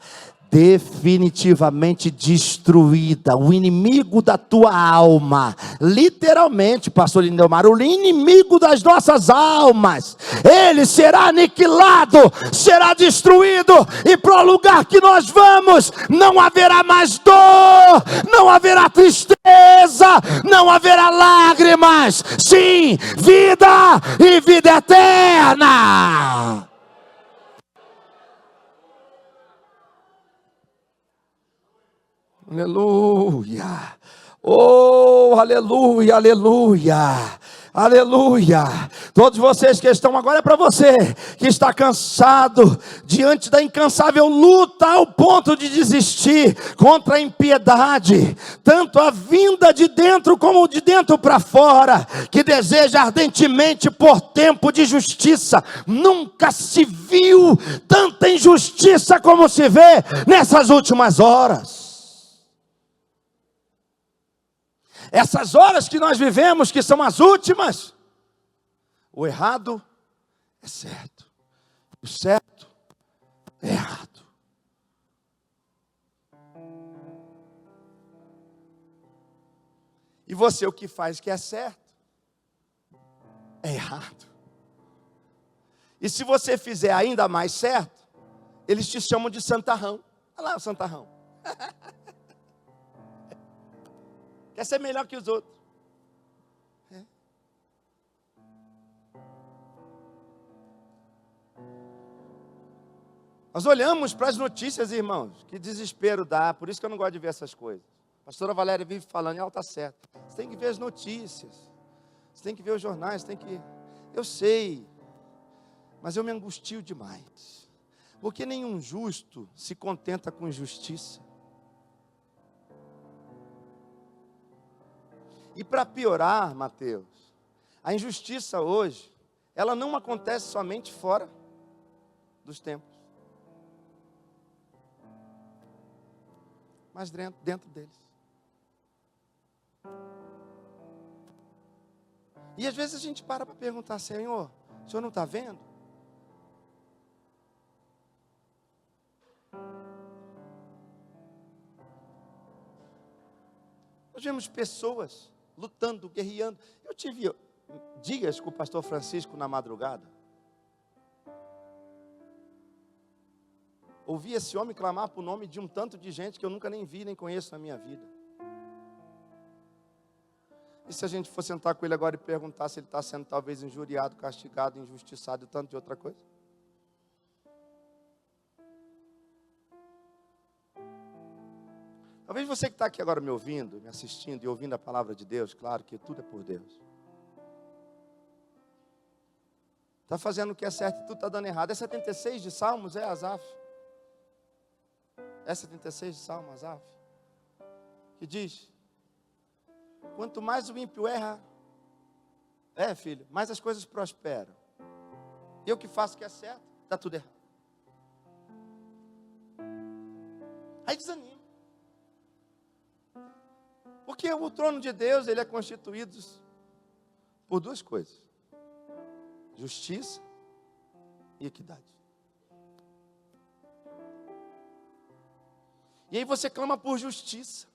Speaker 1: definitivamente destruída. O inimigo da tua alma, literalmente, pastor Lindomar, o inimigo das nossas almas, ele será aniquilado, será destruído, e para o lugar que nós vamos, não haverá mais dor, não haverá tristeza, não haverá lágrimas, sim, vida e vida eterna. Aleluia. Oh, aleluia, aleluia. Aleluia. Todos vocês que estão agora, é para você que está cansado diante da incansável luta ao ponto de desistir contra a impiedade, tanto a vinda de dentro como de dentro para fora, que deseja ardentemente por tempo de justiça. Nunca se viu tanta injustiça como se vê nessas últimas horas. Essas horas que nós vivemos, que são as últimas, o errado é certo, o certo é errado. E você, o que faz que é certo, é errado. E se você fizer ainda mais certo, eles te chamam de santarrão. Olha lá o santarrão. Quer ser melhor que os outros. É. Nós olhamos para as notícias, irmãos. Que desespero dá. Por isso que eu não gosto de ver essas coisas. A pastora Valéria vive falando, e ela está certa. Você tem que ver as notícias. Você tem que ver os jornais. Você tem que... Eu sei. Mas eu me angustio demais. Porque nenhum justo se contenta com injustiça. E para piorar, Mateus, a injustiça hoje, ela não acontece somente fora dos templos, mas dentro deles. E às vezes a gente para perguntar, Senhor, o Senhor não está vendo? Nós vemos pessoas lutando, guerreando. Eu tive dias com o pastor Francisco na madrugada. Ouvi esse homem clamar por nome de um tanto de gente que eu nunca nem vi, nem conheço na minha vida. E se a gente for sentar com ele agora e perguntar se ele está sendo talvez injuriado, castigado, injustiçado e tanto de outra coisa? Talvez você que está aqui agora me ouvindo, me assistindo e ouvindo a palavra de Deus, claro que tudo é por Deus. Está fazendo o que é certo e tudo está dando errado. É 76 de Salmos, é Asaf. É 76 de Salmos, Asaf. Que diz, quanto mais o ímpio erra, filho, mais as coisas prosperam. Eu que faço o que é certo, está tudo errado. Aí desanima. Porque o trono de Deus, ele é constituído por duas coisas: justiça e equidade. E aí você clama por justiça.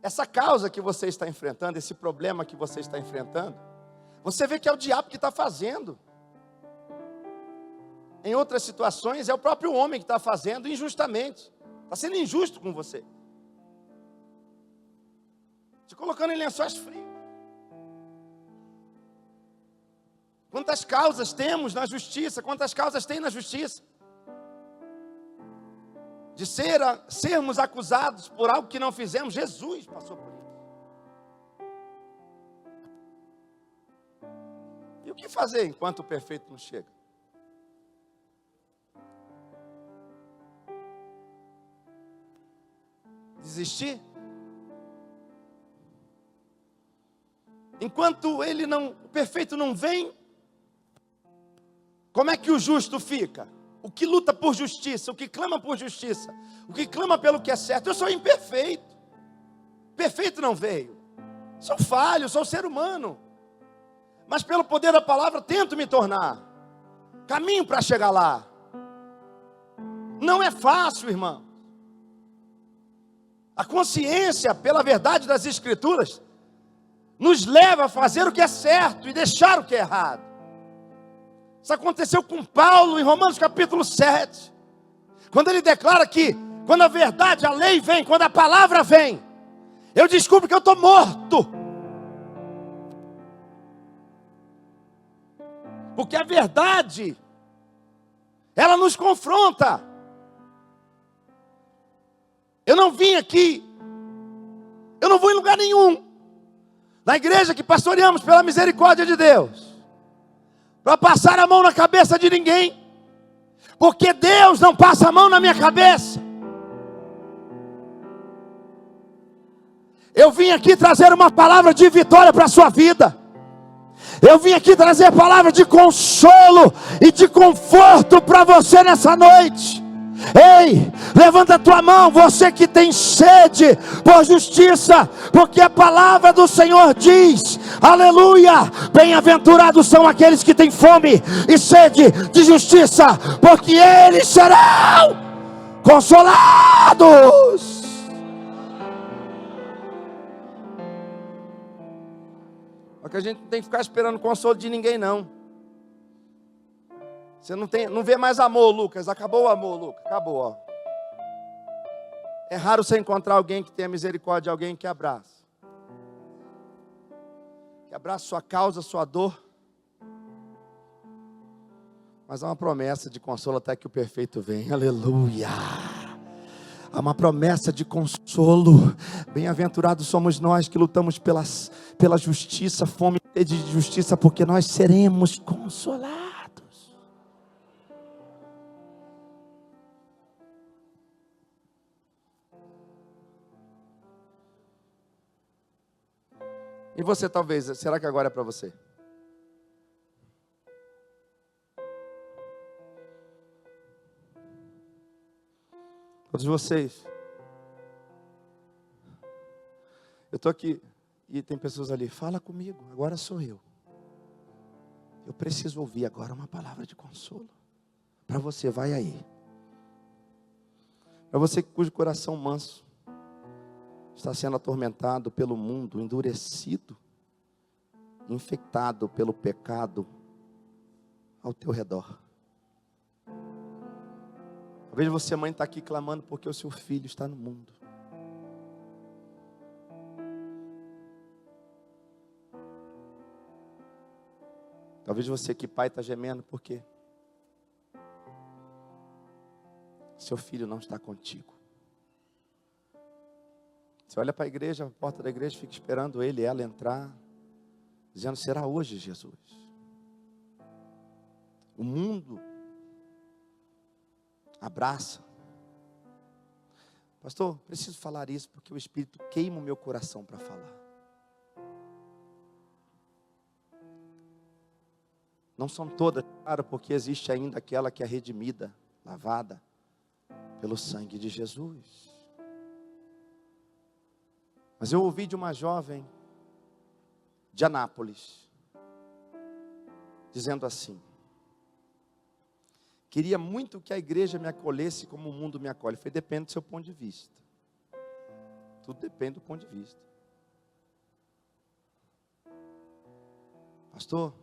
Speaker 1: Essa causa que você está enfrentando, esse problema que você está enfrentando, você vê que é o diabo que está fazendo. Em outras situações, é o próprio homem que está fazendo injustamente. Está sendo injusto com você. Te colocando em lençóis frios. Quantas causas temos na justiça? Quantas causas tem na justiça? De sermos acusados por algo que não fizemos. Jesus passou por isso. E o que fazer enquanto o perfeito não chega? Desistir? Enquanto o perfeito não vem, como é que o justo fica? O que luta por justiça, o que clama por justiça, o que clama pelo que é certo. Eu sou imperfeito. Perfeito não veio. Sou falho, sou ser humano. Mas pelo poder da palavra tento me tornar. Caminho para chegar lá. Não é fácil, irmão. A consciência, pela verdade das Escrituras, nos leva a fazer o que é certo e deixar o que é errado. Isso aconteceu com Paulo em Romanos capítulo 7. Quando ele declara que, quando a verdade, a lei vem, quando a palavra vem, eu descubro que eu estou morto. Porque a verdade, ela nos confronta. Eu não vim aqui, eu não vou em lugar nenhum, na igreja que pastoreamos pela misericórdia de Deus, para passar a mão na cabeça de ninguém, porque Deus não passa a mão na minha cabeça. Eu vim aqui trazer uma palavra de vitória para a sua vida. Eu vim aqui trazer palavra de consolo e de conforto para você nessa noite. Ei, levanta a tua mão, você que tem sede por justiça, porque a palavra do Senhor diz, aleluia, bem-aventurados são aqueles que têm fome e sede de justiça, porque eles serão consolados. Porque a gente não tem que ficar esperando consolo de ninguém, não. Você não vê mais amor, Lucas. Acabou o amor, Lucas. Acabou, ó. É raro você encontrar alguém que tenha misericórdia de alguém que abraça. Que abraça sua causa, sua dor. Mas há uma promessa de consolo até que o perfeito venha. Aleluia. Há uma promessa de consolo. Bem-aventurados somos nós que lutamos pela justiça, fome e sede de justiça, porque nós seremos consolados. E você talvez, será que agora é para você? Todos vocês. Eu estou aqui e tem pessoas ali, fala comigo, agora sou eu. Eu preciso ouvir agora uma palavra de consolo. Para você, vai aí. Para você cujo coração manso está sendo atormentado pelo mundo, endurecido, infectado pelo pecado ao teu redor. Talvez você, mãe, está aqui clamando porque o seu filho está no mundo. Talvez você que pai está gemendo porque seu filho não está contigo. Você olha para a igreja, a porta da igreja, fica esperando ele, ela entrar, dizendo, será hoje, Jesus. O mundo abraça. Pastor, preciso falar isso porque o Espírito queima o meu coração para falar. Não são todas, claro, porque existe ainda aquela que é redimida, lavada pelo sangue de Jesus. Mas eu ouvi de uma jovem de Anápolis, dizendo assim, queria muito que a igreja me acolhesse como o mundo me acolhe. Foi, depende do seu ponto de vista. Tudo depende do ponto de vista. Pastor,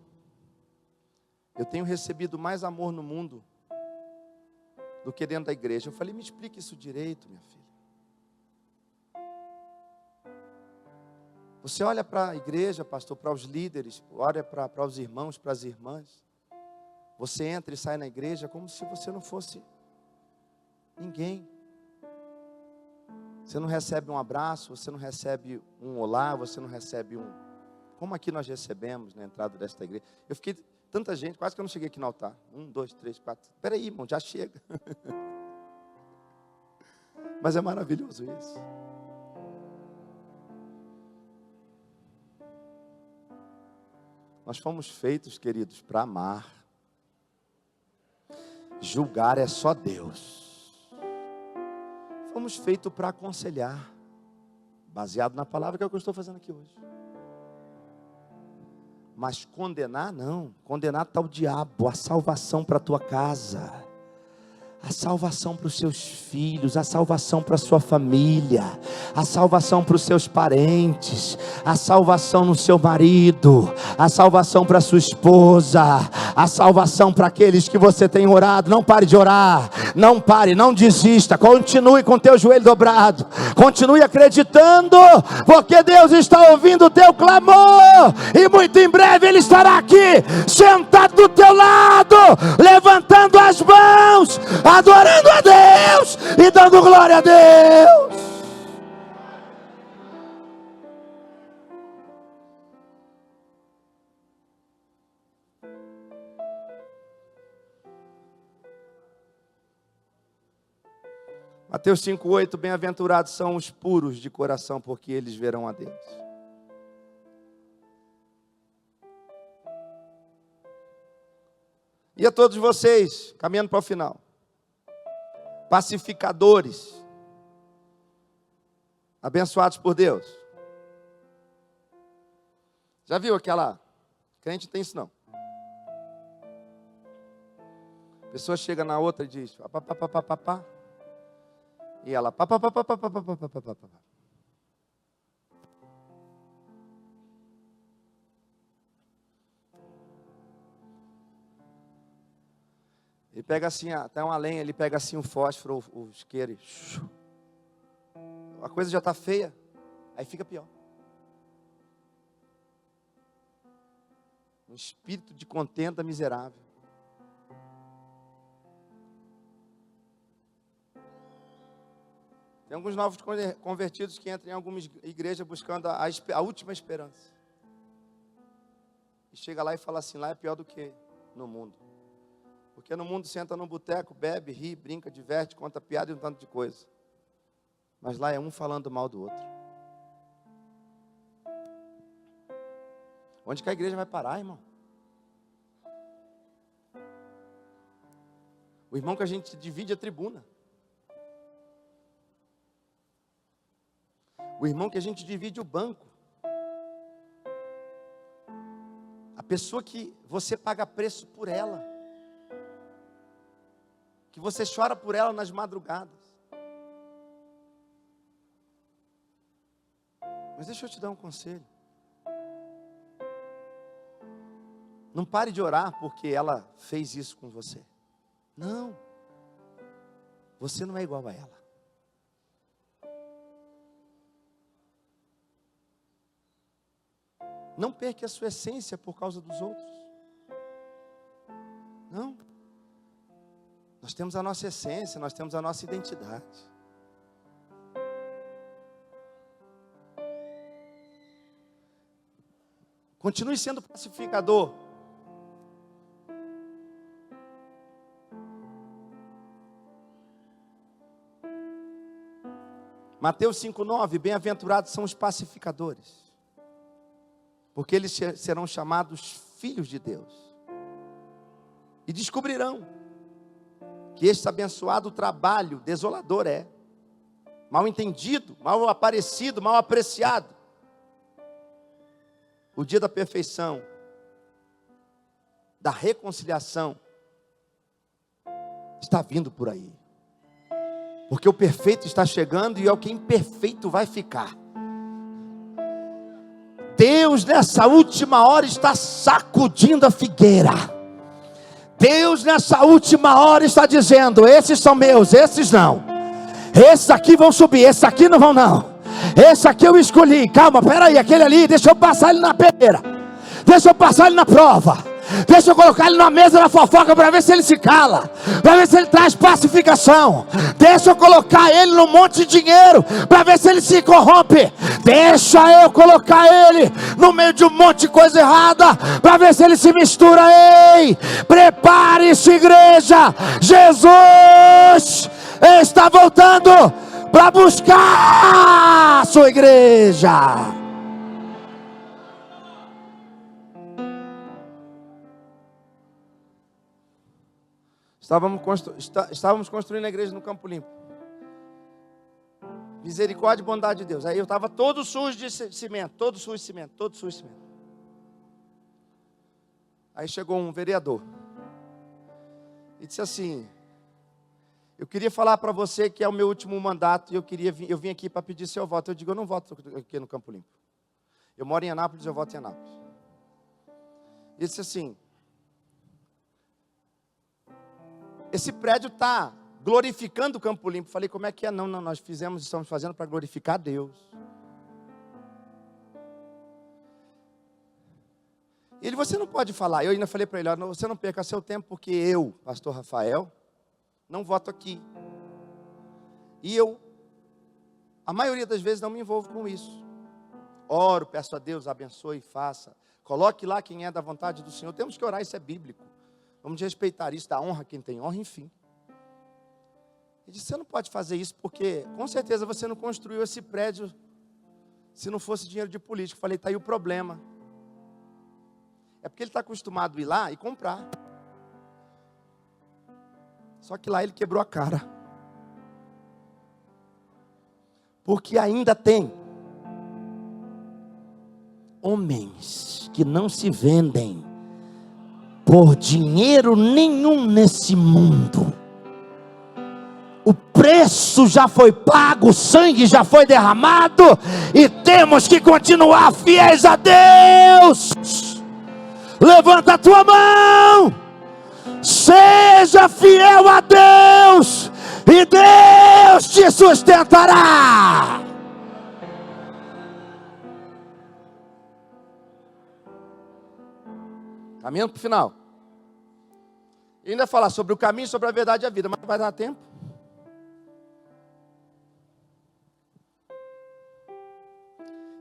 Speaker 1: eu tenho recebido mais amor no mundo do que dentro da igreja. Eu falei, me explique isso direito, minha filha. Você olha para a igreja, pastor, para os líderes, olha para os irmãos, para as irmãs. Você entra e sai na igreja como se você não fosse ninguém. Você não recebe um abraço, você não recebe um olá, você não recebe um... Como aqui nós recebemos na entrada desta igreja. Eu fiquei, tanta gente, quase que eu não cheguei aqui no altar. 1, 2, 3, 4. Espera aí, irmão, já chega. Mas é maravilhoso isso. Nós fomos feitos, queridos, para amar. Julgar é só Deus. Fomos feitos para aconselhar, baseado na palavra que é o que eu estou fazendo aqui hoje. Mas condenar não, condenar está o diabo, a salvação para a tua casa. A salvação para os seus filhos, a salvação para a sua família, a salvação para os seus parentes, a salvação no seu marido, a salvação para a sua esposa, a salvação para aqueles que você tem orado. Não pare de orar, não pare, não desista, continue com o teu joelho dobrado, continue acreditando, porque Deus está ouvindo o teu clamor, e muito em breve Ele estará aqui, sentado do teu lado, levantando as mãos, adorando a Deus e dando glória a Deus. Mateus 5,8, bem-aventurados são os puros de coração, porque eles verão a Deus. E a todos vocês, caminhando para o final, pacificadores, abençoados por Deus. Já viu aquela, crente não tem isso não. A pessoa chega na outra e diz, pá. E ela, pá. Ele pega assim, até uma lenha, ele pega assim o fósforo, o isqueiro, a coisa já está feia, aí fica pior. Um espírito de contenda miserável. Tem alguns novos convertidos que entram em algumas igrejas buscando a última esperança. E chega lá e fala assim, lá é pior do que no mundo. Porque no mundo senta num boteco, bebe, ri, brinca, diverte, conta piada e um tanto de coisa. Mas lá é um falando mal do outro. Onde que a igreja vai parar, irmão? O irmão que a gente divide a tribuna. O irmão que a gente divide o banco. A pessoa que você paga preço por ela. Que você chora por ela nas madrugadas. Mas deixa eu te dar um conselho. Não pare de orar porque ela fez isso com você. Não. Você não é igual a ela. Não perca a sua essência por causa dos outros. Não. Nós temos a nossa essência, nós temos a nossa identidade. Continue sendo pacificador. Mateus 5,9, bem-aventurados são os pacificadores, porque eles serão chamados filhos de Deus. E descobrirão que este abençoado trabalho desolador é mal entendido, mal aparecido, mal apreciado. O dia da perfeição, da reconciliação, está vindo por aí. Porque o perfeito está chegando e é o que imperfeito vai ficar. Deus nessa última hora está sacudindo a figueira. Deus nessa última hora está dizendo, esses são meus, esses não. Esses aqui vão subir, esses aqui não vão não. Esse aqui eu escolhi, calma, peraí, aquele ali, deixa eu passar ele na peneira. Deixa eu passar ele na prova. Deixa eu colocar ele na mesa da fofoca para ver se ele se cala, para ver se ele traz pacificação. Deixa eu colocar ele num monte de dinheiro para ver se ele se corrompe. Deixa eu colocar ele no meio de um monte de coisa errada para ver se ele se mistura. Ei, prepare-se, igreja. Jesus está voltando para buscar a sua igreja. Estávamos construindo a igreja no Campo Limpo. Misericórdia e bondade de Deus. Aí eu estava todo sujo de cimento, todo sujo de cimento. Aí chegou um vereador e disse assim, eu queria falar para você que é o meu último mandato e eu vim aqui para pedir seu voto. Eu digo, eu não voto aqui no Campo Limpo. Eu moro em Anápolis, eu voto em Anápolis. Ele disse assim, esse prédio está glorificando o Campo Limpo. Falei, como é que é? Não, nós estamos fazendo para glorificar a Deus. Ele, você não pode falar. Eu ainda falei para ele, você não perca seu tempo, porque eu, pastor Rafael, não voto aqui. E eu, a maioria das vezes, não me envolvo com isso. Oro, peço a Deus, abençoe e faça. Coloque lá quem é da vontade do Senhor. Temos que orar, isso é bíblico. Vamos respeitar isso, dar honra a quem tem honra, enfim. Ele disse, você não pode fazer isso porque, com certeza, você não construiu esse prédio se não fosse dinheiro de político. Eu falei, está aí o problema. É porque ele está acostumado a ir lá e comprar. Só que lá ele quebrou a cara. Porque ainda tem homens que não se vendem por dinheiro nenhum nesse mundo. O preço já foi pago, o sangue já foi derramado, e temos que continuar fiéis a Deus. Levanta a tua mão, seja fiel a Deus, e Deus te sustentará. Caminhando para o final. E ainda falar sobre o caminho, sobre a verdade e a vida, mas não vai dar tempo.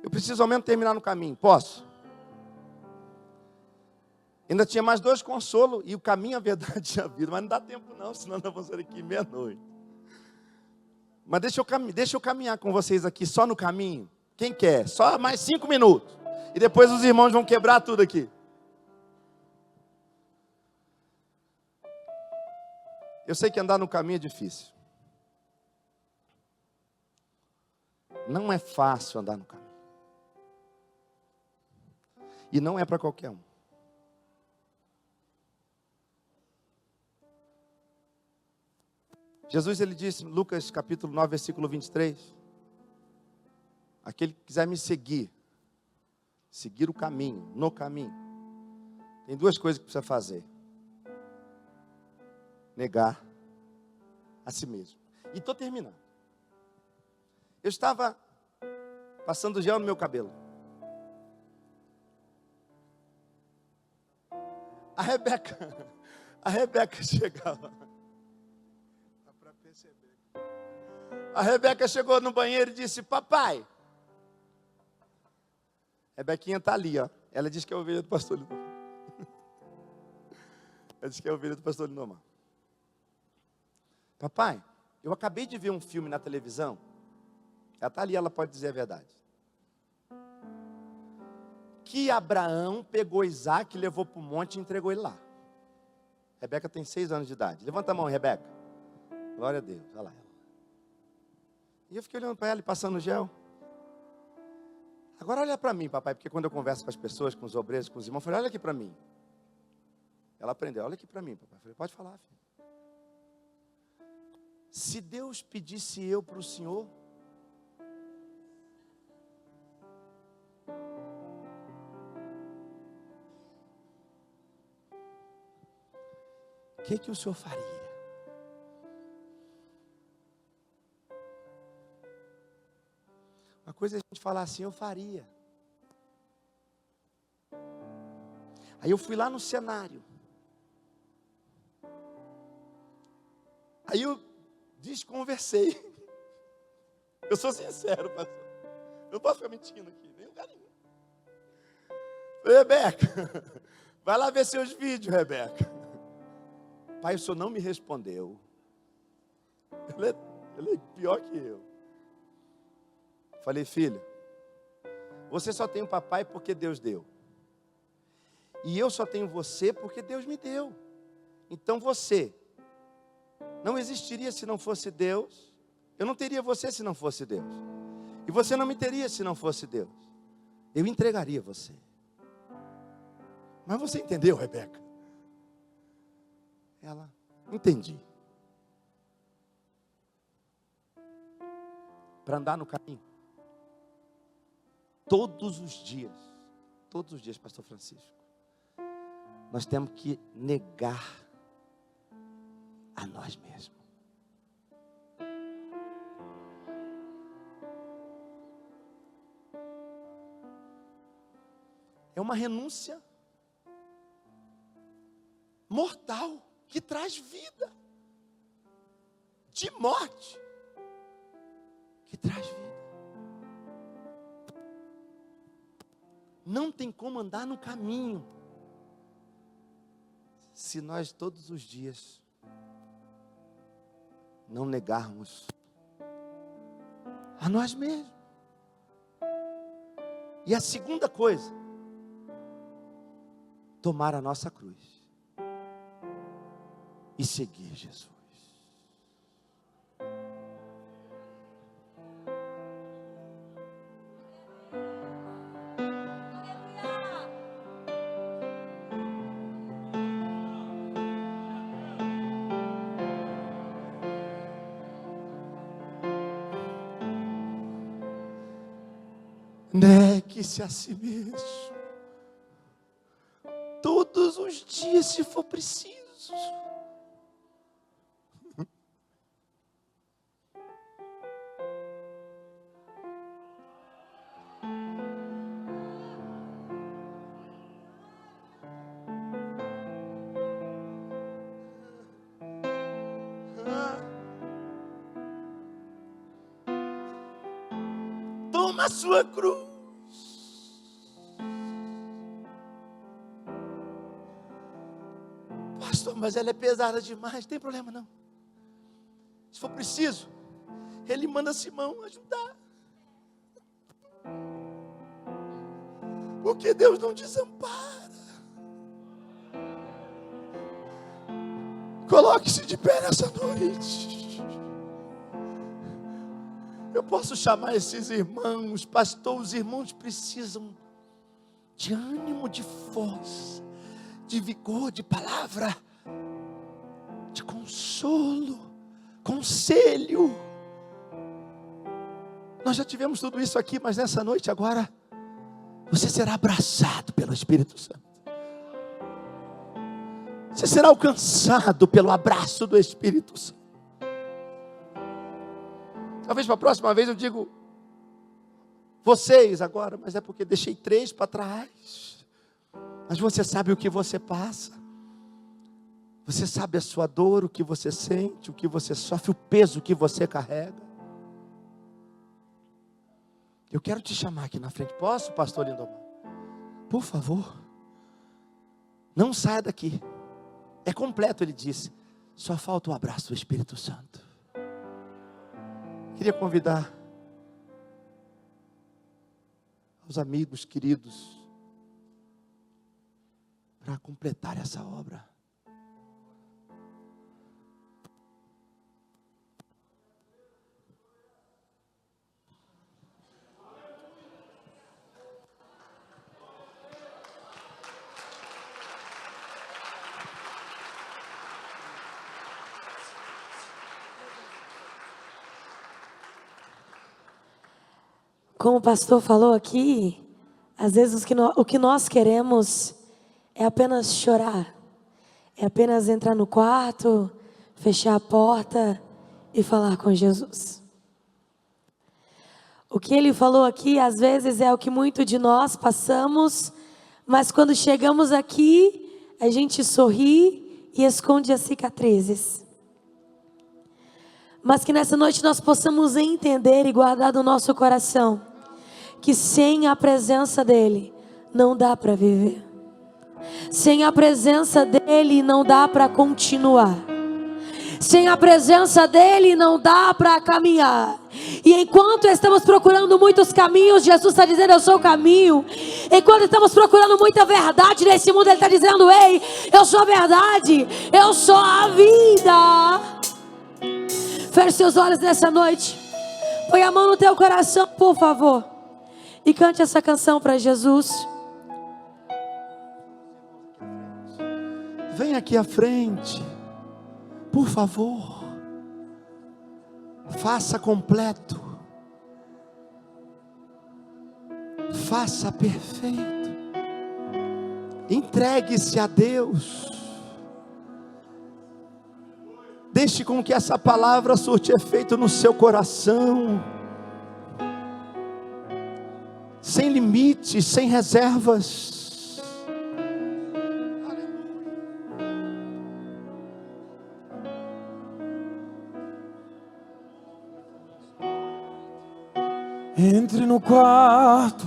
Speaker 1: Eu preciso ao menos terminar no caminho, posso? Ainda tinha mais 2 consolos, e o caminho, a verdade e a vida, mas não dá tempo não, senão nós vamos sair aqui meia-noite. Mas deixa eu caminhar com vocês aqui, só no caminho. Quem quer? Só mais 5 minutos. E depois os irmãos vão quebrar tudo aqui. Eu sei que andar no caminho é difícil. Não é fácil andar no caminho. E não é para qualquer um. Jesus, ele disse, Lucas capítulo 9, versículo 23. Aquele que quiser me seguir o caminho, no caminho, tem 2 coisas que precisa fazer. Negar a si mesmo. E estou terminando. Eu estava passando gel no meu cabelo. A Rebeca chegava. Dá para perceber. A Rebeca chegou no banheiro e disse, papai. Rebequinha está ali, ó. Ela disse que é a ovelha do pastor Lindomar. Ela disse que é a ovelha do pastor Lindomar. Papai, eu acabei de ver um filme na televisão. Ela está ali, ela pode dizer a verdade. Que Abraão pegou Isaac, levou para o monte e entregou ele lá. Rebeca tem 6 anos de idade. Levanta a mão, Rebeca. Glória a Deus, olha lá. E eu fiquei olhando para ela e passando gel. Agora olha para mim, papai, porque quando eu converso com as pessoas, com os obreiros, com os irmãos, eu falei, olha aqui para mim. Ela aprendeu, olha aqui para mim, papai. Eu falei, pode falar, filho. Se Deus pedisse eu para o Senhor, o que o Senhor faria? Uma coisa é a gente falar assim, eu faria. Aí eu fui lá no cenário. Aí eu desconversei. Eu sou sincero, pastor. Eu não posso ficar mentindo aqui, nem um carinho. Rebeca, vai lá ver seus vídeos, Rebeca. Pai, o senhor não me respondeu. Ele é pior que eu. Falei, filho, você só tem o papai porque Deus deu. E eu só tenho você porque Deus me deu. Então você não existiria se não fosse Deus. Eu não teria você se não fosse Deus. E você não me teria se não fosse Deus. Eu entregaria você. Mas você entendeu, Rebeca? Ela, entendi. Para andar no caminho. Todos os dias, pastor Francisco, nós temos que negar a nós mesmos. É uma renúncia mortal que traz vida, de morte, que traz vida. Não tem como andar no caminho se nós todos os dias não negarmos a nós mesmos. E a segunda coisa, tomar a nossa cruz e seguir Jesus. Negue-se a si mesmo, todos os dias, se for preciso. Toma a sua cruz. Pastor, mas ela é pesada demais. Não tem problema não. Se for preciso, ele manda Simão ajudar. Porque Deus não desampara. Coloque-se de pé nessa noite. Eu posso chamar esses irmãos, pastor, os irmãos precisam de ânimo, de força, de vigor, de palavra, de consolo, conselho. Nós já tivemos tudo isso aqui, mas nessa noite agora, você será abraçado pelo Espírito Santo. Você será alcançado pelo abraço do Espírito Santo. Talvez para a próxima vez eu digo vocês agora, mas é porque deixei 3 para trás. Mas você sabe o que você passa. Você sabe a sua dor, o que você sente, o que você sofre, o peso que você carrega. Eu quero te chamar aqui na frente. Posso, pastor Lindomar? Por favor. Não saia daqui. É completo, ele disse. Só falta o abraço do Espírito Santo. Queria convidar os amigos queridos para completar essa obra.
Speaker 2: Como o pastor falou aqui, às vezes o que nós queremos é apenas chorar, é apenas entrar no quarto, fechar a porta e falar com Jesus. O que ele falou aqui, às vezes é o que muito de nós passamos, mas quando chegamos aqui, a gente sorri e esconde as cicatrizes. Mas que nessa noite nós possamos entender e guardar no nosso coração que sem a presença dele não dá para viver. Sem a presença dele não dá para continuar. Sem a presença dele não dá para caminhar. E enquanto estamos procurando muitos caminhos, Jesus está dizendo: eu sou o caminho. Enquanto estamos procurando muita verdade nesse mundo, ele está dizendo: ei, eu sou a verdade, eu sou a vida. Feche seus olhos nessa noite. Põe a mão no teu coração, por favor, e cante essa canção para Jesus.
Speaker 1: Vem aqui à frente, por favor. Faça completo. Faça perfeito. Entregue-se a Deus. Deixe com que essa palavra surte efeito no seu coração. Sem limites, sem reservas.
Speaker 3: Entre no quarto,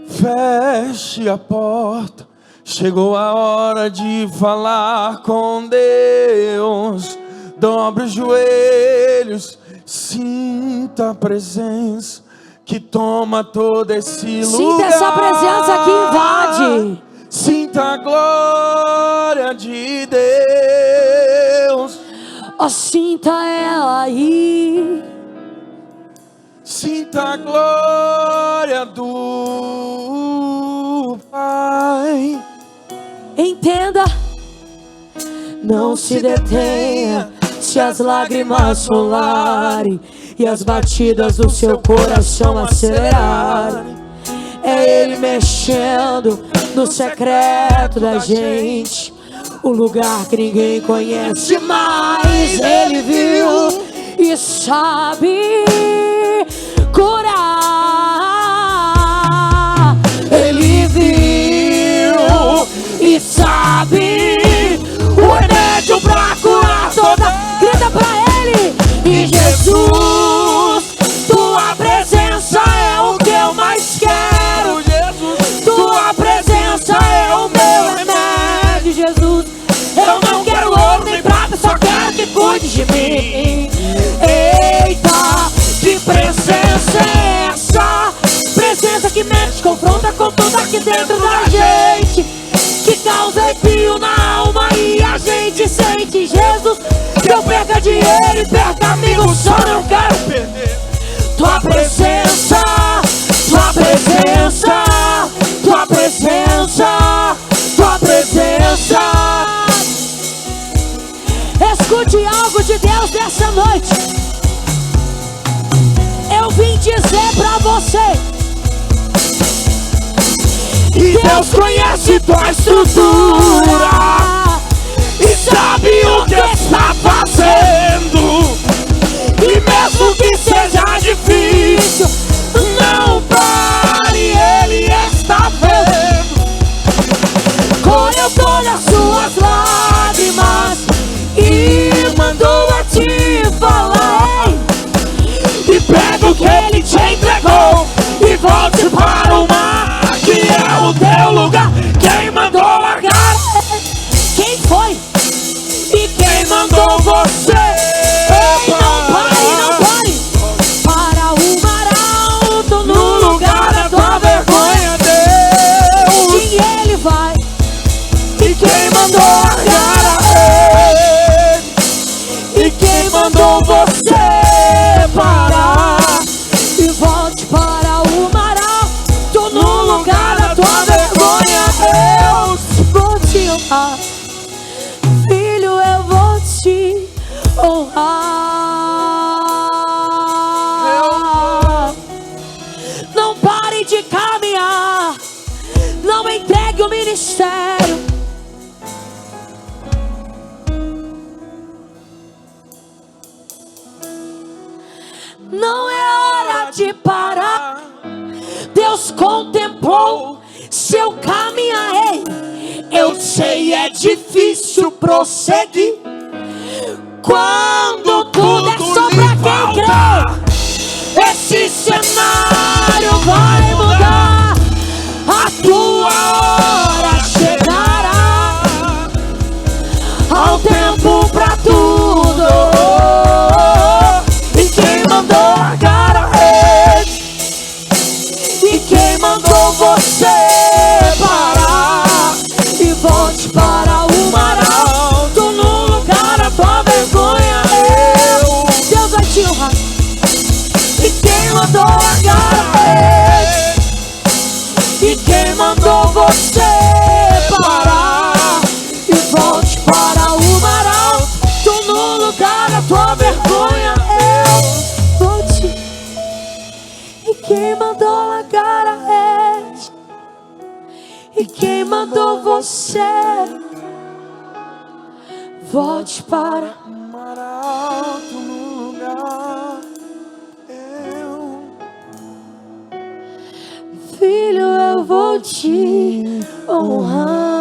Speaker 3: feche a porta. Chegou a hora de falar com Deus. Dobre o joelho joelhos, sinta a presença que toma todo esse lugar.
Speaker 2: Sinta essa presença que invade.
Speaker 3: Sinta a glória de Deus.
Speaker 2: Oh, sinta ela aí.
Speaker 3: Sinta a glória do Pai.
Speaker 2: Entenda, não se detenha se as lágrimas rolarem e as batidas do seu coração acelerarem. É Ele mexendo no secreto da gente, o lugar que ninguém conhece, mas Ele viu e sabe curar. Ele viu e sabe o remédio pra curar toda. Grita pra Ele. E Jesus, tua presença é o que eu mais quero. Jesus, tua presença é o meu remédio. Jesus, eu não quero ouro nem prata, só quero que cuide de mim. Eita, que presença é essa? Presença que mexe, confronta com tudo aqui dentro da gente, que causa arrepio na alma e a gente sente. Jesus, que eu perca dinheiro e perca amigos, só não quero perder tua presença, tua presença, tua presença, tua presença. Escute algo de Deus nessa noite. Eu vim dizer pra você, e Deus conhece tua estrutura e sabe o que está fazendo. E mesmo que seja difícil, não pare, Ele está vendo. Colhe as suas lágrimas e mandou a te falar. E pega o que Ele te entregou e volte para o mar, que é o teu lugar. Quem mandou largar? Quem foi? E quem mandou você? Ei, não pare, não pare. Para o mar alto, no lugar da tua vergonha, Deus. Sim, Ele vai. E quem mandou largar? E quem mandou você parar? E volte para o mar alto, no lugar da tua vergonha, Deus. Vou te honrar, filho, eu vou te honrar. Não pare de caminhar, não entregue o ministério. Não é hora de parar. Deus contemplou seu caminhar. Ei, eu sei, é difícil prosseguir quando tudo é só pra quem crê. Esse cenário vai mudar, a tua hora chegará. Há um tempo pra tudo. E quem mandou largar a rede? E quem mandou você parar? E volte para o mar alto, no lugar da tua vergonha, Deus vai te honrar. E quem mandou largar a rede? E quem mandou você parar? E volte para o mar alto, no lugar da tua vergonha, volte. E quem mandou largar a rede? E quem mandou você? Volte para
Speaker 3: o mar alto, no lugar.
Speaker 2: Filho, eu vou te honrar.